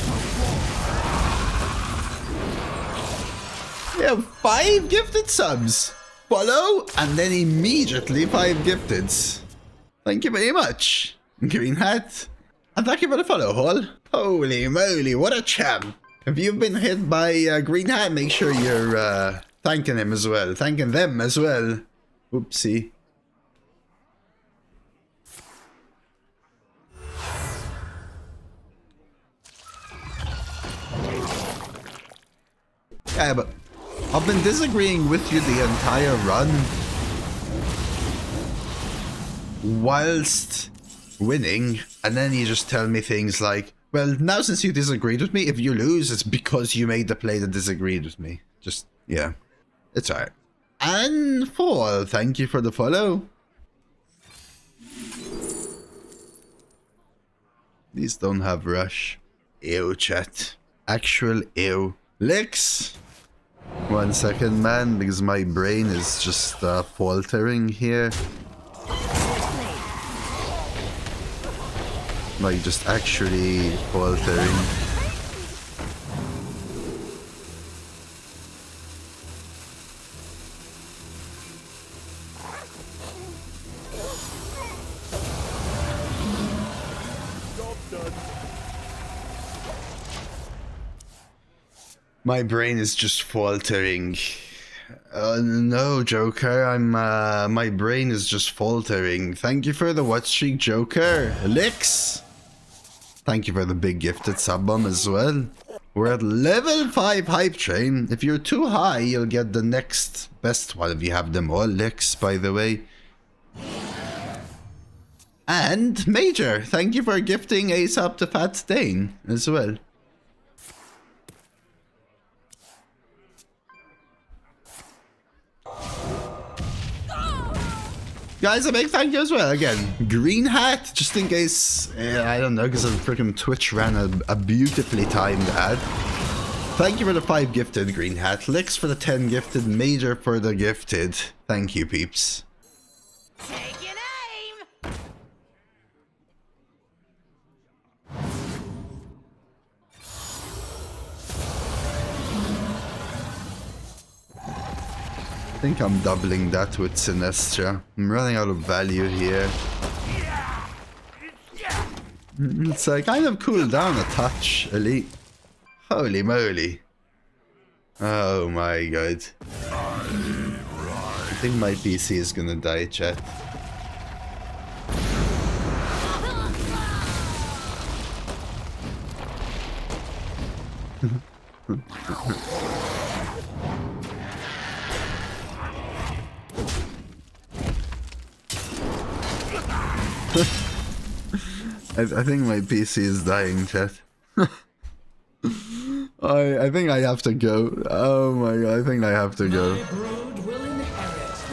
We have 5 gifted subs! Follow, and then immediately 5 gifteds. Thank you very much. Green Hat. And thank you for the follow, Hall. Holy moly, what a champ. If you've been hit by Green Hat, make sure you're thanking him as well. Thanking them as well. Oopsie. Yeah, but I've been disagreeing with you the entire run. Whilst winning, and then you just tell me things like, well, now since you disagreed with me, if you lose, it's because you made the play that disagreed with me. Just, yeah. It's alright. And Fall, thank you for the follow. These don't have rush. Ew, chat. Actual ew. Licks! 1 second, man, because my brain is just faltering here. Like, just actually faltering. My brain is just faltering. No, Joker, my brain is just faltering. Thank you for the watch streak, Joker. Licks! Thank you for the big gifted sub-bomb as well. We're at level 5 hype train. If you're too high, you'll get the next best one if you have them all. Licks, by the way. And Major, thank you for gifting a sub to Fat Stain as well. Guys, a big thank you as well. Again, green hat, just in case, I don't know, because the freaking Twitch ran a beautifully timed ad. Thank you for the 5 gifted, green hat. Licks for the 10 gifted, Major for the gifted. Thank you, peeps. Take an aim! I think I'm doubling that with Synestra. I'm running out of value here. It's kind of cooled down a touch, Elite. Holy moly. Oh my god. I think my PC is gonna die, chat. I think my PC is dying, chat. I think I have to go. Oh my god, I think I have to go.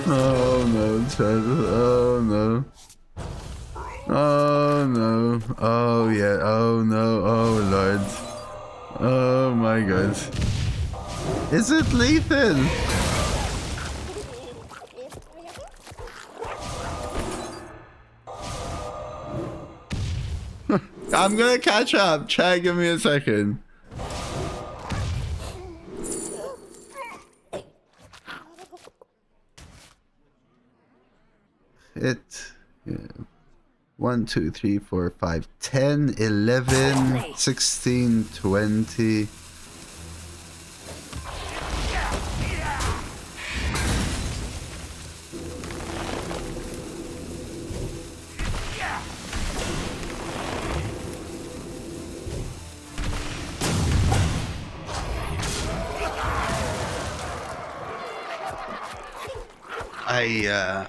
Oh no, chat. Oh no. Oh no. Oh yeah. Oh no. Oh lord. Oh my god. Is it lethal? I'm gonna catch up. Chat, give me a second. Yeah. 1, 2, 3, 4, 5, 10, 11, 16, 20.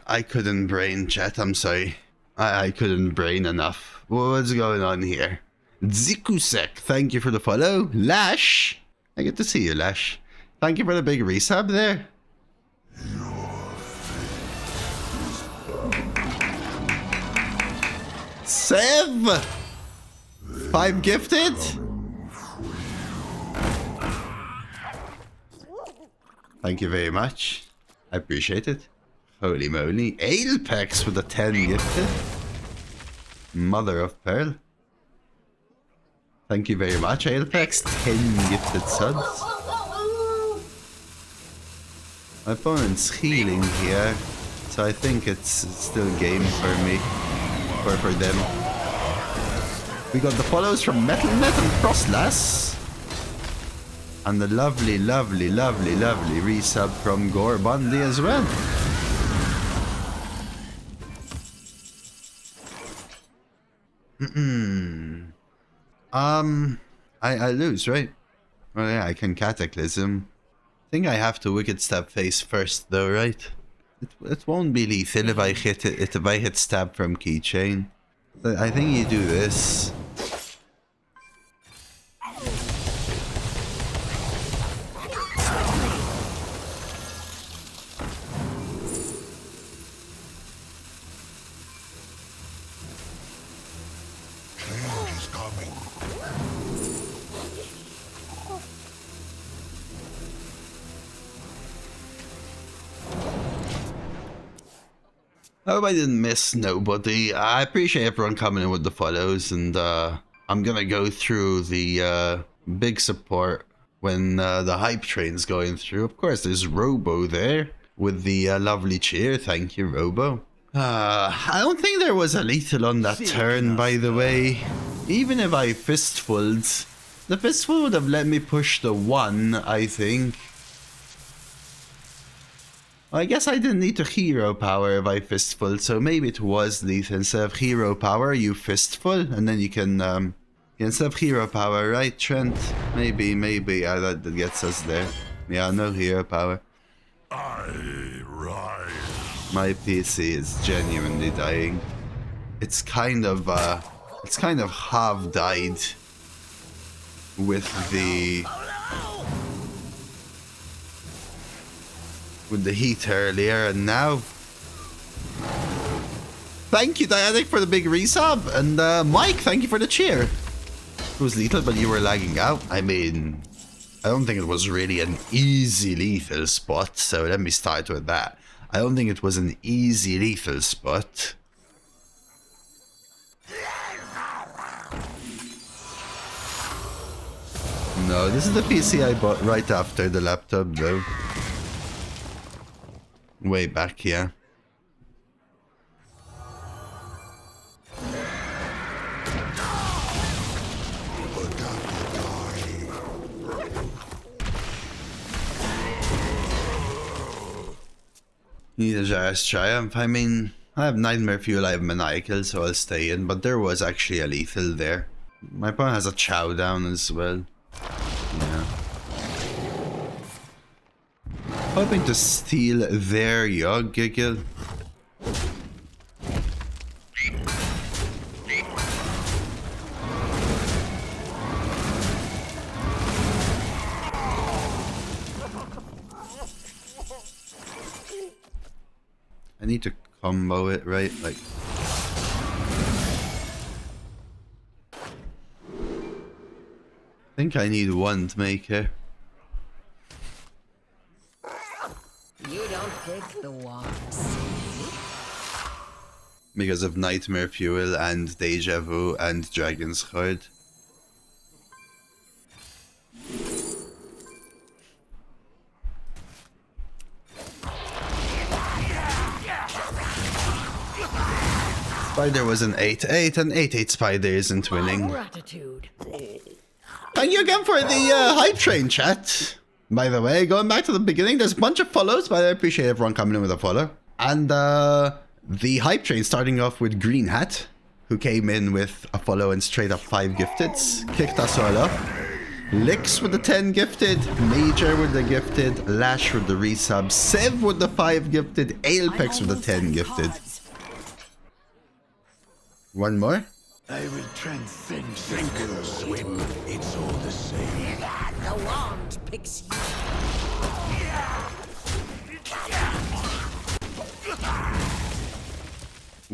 I couldn't brain, chat, I'm sorry. I couldn't brain enough. What's going on here? Zikusek, thank you for the follow. Lash, I get to see you, Lash. Thank you for the big resub there. Sev! 5 gifted? Thank you very much. I appreciate it. Holy moly. Ailpex with a 10 gifted. Mother of pearl. Thank you very much, Ailpex. 10 gifted subs. My opponent's healing here, so I think it's still game for me. Or for them. We got the follows from Metal Net and Frostlass. And the lovely, lovely, lovely, lovely resub from Gore Bundy as well. I lose, right? Oh yeah, I can Cataclysm. I think I have to Wicked Stab face first though, right? It won't be lethal if I hit it if I hit stab from Keychain. But I think you do this. I hope I didn't miss nobody. I appreciate everyone coming in with the follows, and I'm gonna go through the big support when the hype train's going through. Of course, there's Robo there with the lovely cheer. Thank you, Robo. I don't think there was a lethal on that turn, by the way. Even if I fistfuled, the fistful would have let me push the 1, I think. I guess I didn't need to hero power if I fistful, so maybe it was lethal. Instead of hero power, you fistful, and then you can, instead of hero power, right, Trent? Maybe, that gets us there. Yeah, no hero power. I rise. My PC is genuinely dying. it's kind of half died with the heat earlier, and now thank you Diadic for the big resub, and Mike, thank you for the cheer. It was lethal, but you were lagging out. I mean, I don't think it was really an easy lethal spot, so let me start with that. I don't think it was an easy lethal spot. No, this is the PC I bought right after the laptop, though. Way back, yeah. Need a Jar's Triumph. I mean, I have Nightmare Fuel, I have Maniacal, so I'll stay in, but there was actually a lethal there. My opponent has a Chow down as well. Yeah. Hoping to steal their Yogg Giggle. I need to combo it, right? Like... I think I need one to make it. You don't pick the ones. Because of Nightmare Fuel and Deja Vu and Dragon's Heart. Spider was an 8-8, and 8-8 Spider isn't winning. Gratitude. Thank you again for the hype train, chat. By the way, going back to the beginning, there's a bunch of follows, but I appreciate everyone coming in with a follow. And the hype train starting off with Green Hat, who came in with a follow and straight up 5 gifteds. Kicked us all off. Lix with the 10 gifted, Major with the gifted, Lash with the resub, Sev with the 5 gifted, Aelpex with the 10 gifted. One more? I will transcend sink or swim. It's all the same. The wand picks you.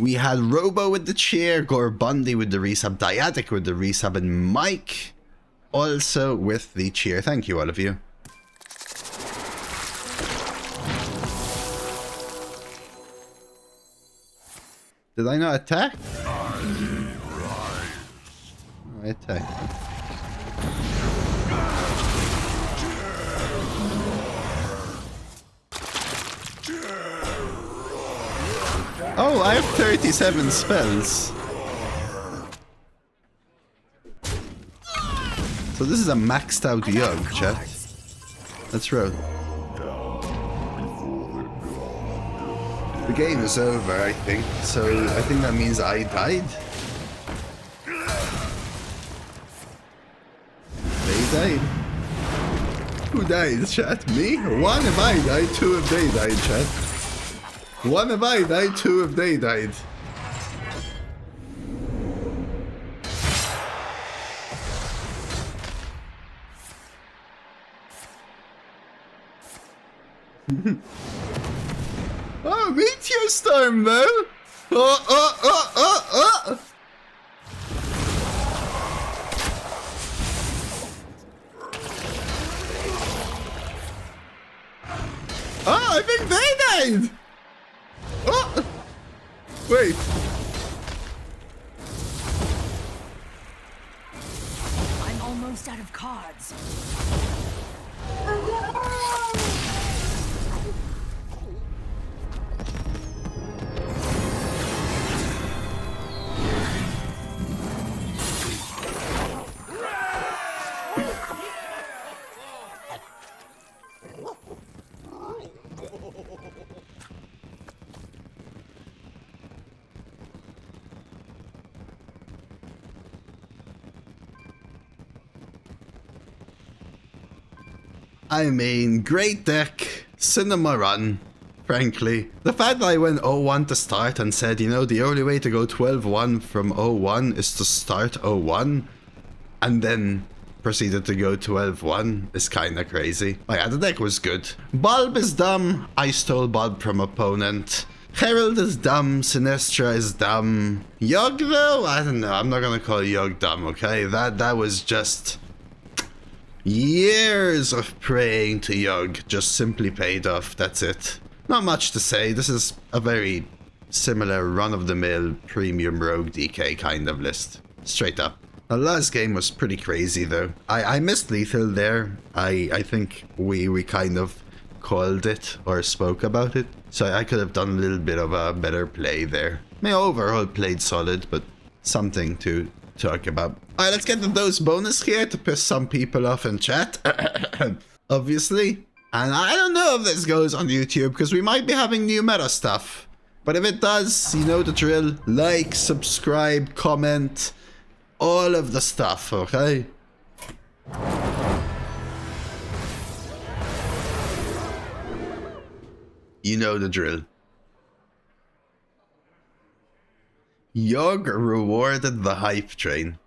We had Robo with the cheer, Gorbundi with the resub, Diadic with the resub, and Mike also with the cheer. Thank you, all of you. Did I not attack? I attacked. Oh, I have 37 spells. So this is a maxed out Yogg, chat. Let's roll. The game is over, I think. So I think that means I died. They died. Who died, chat? Me? One if I died, two if they died, chat. One if I died, two if they died. Oh, Meteor Storm though! Oh! Oh, I think they died! Oh! Wait. I'm almost out of cards. I mean, great deck, Cinema Run. frankly. The fact that I went 0-1 to start and said, you know, the only way to go 12-1 from 0-1 is to start 0-1, and then proceeded to go 12-1 is kinda crazy. Oh yeah, the deck was good. Bulb is dumb. I stole Bulb from opponent. Herald is dumb. Synestra is dumb. Yogg though? I don't know. I'm not gonna call Yogg dumb, okay? That was just years of praying to Yogg just simply paid off. That's it. Not much to say. This is a very similar run-of-the-mill premium rogue DK kind of list. Straight up. The last game was pretty crazy though. I missed lethal there. I think we kind of called it or spoke about it. So I could have done a little bit of a better play there. My overall played solid, but something to talk about. Alright, let's get the dose bonus here to piss some people off in chat. Obviously. And I don't know if this goes on YouTube because we might be having new meta stuff. But if it does, you know the drill. Like, subscribe, comment. All of the stuff, okay? You know the drill. Yogg rewarded the hype train.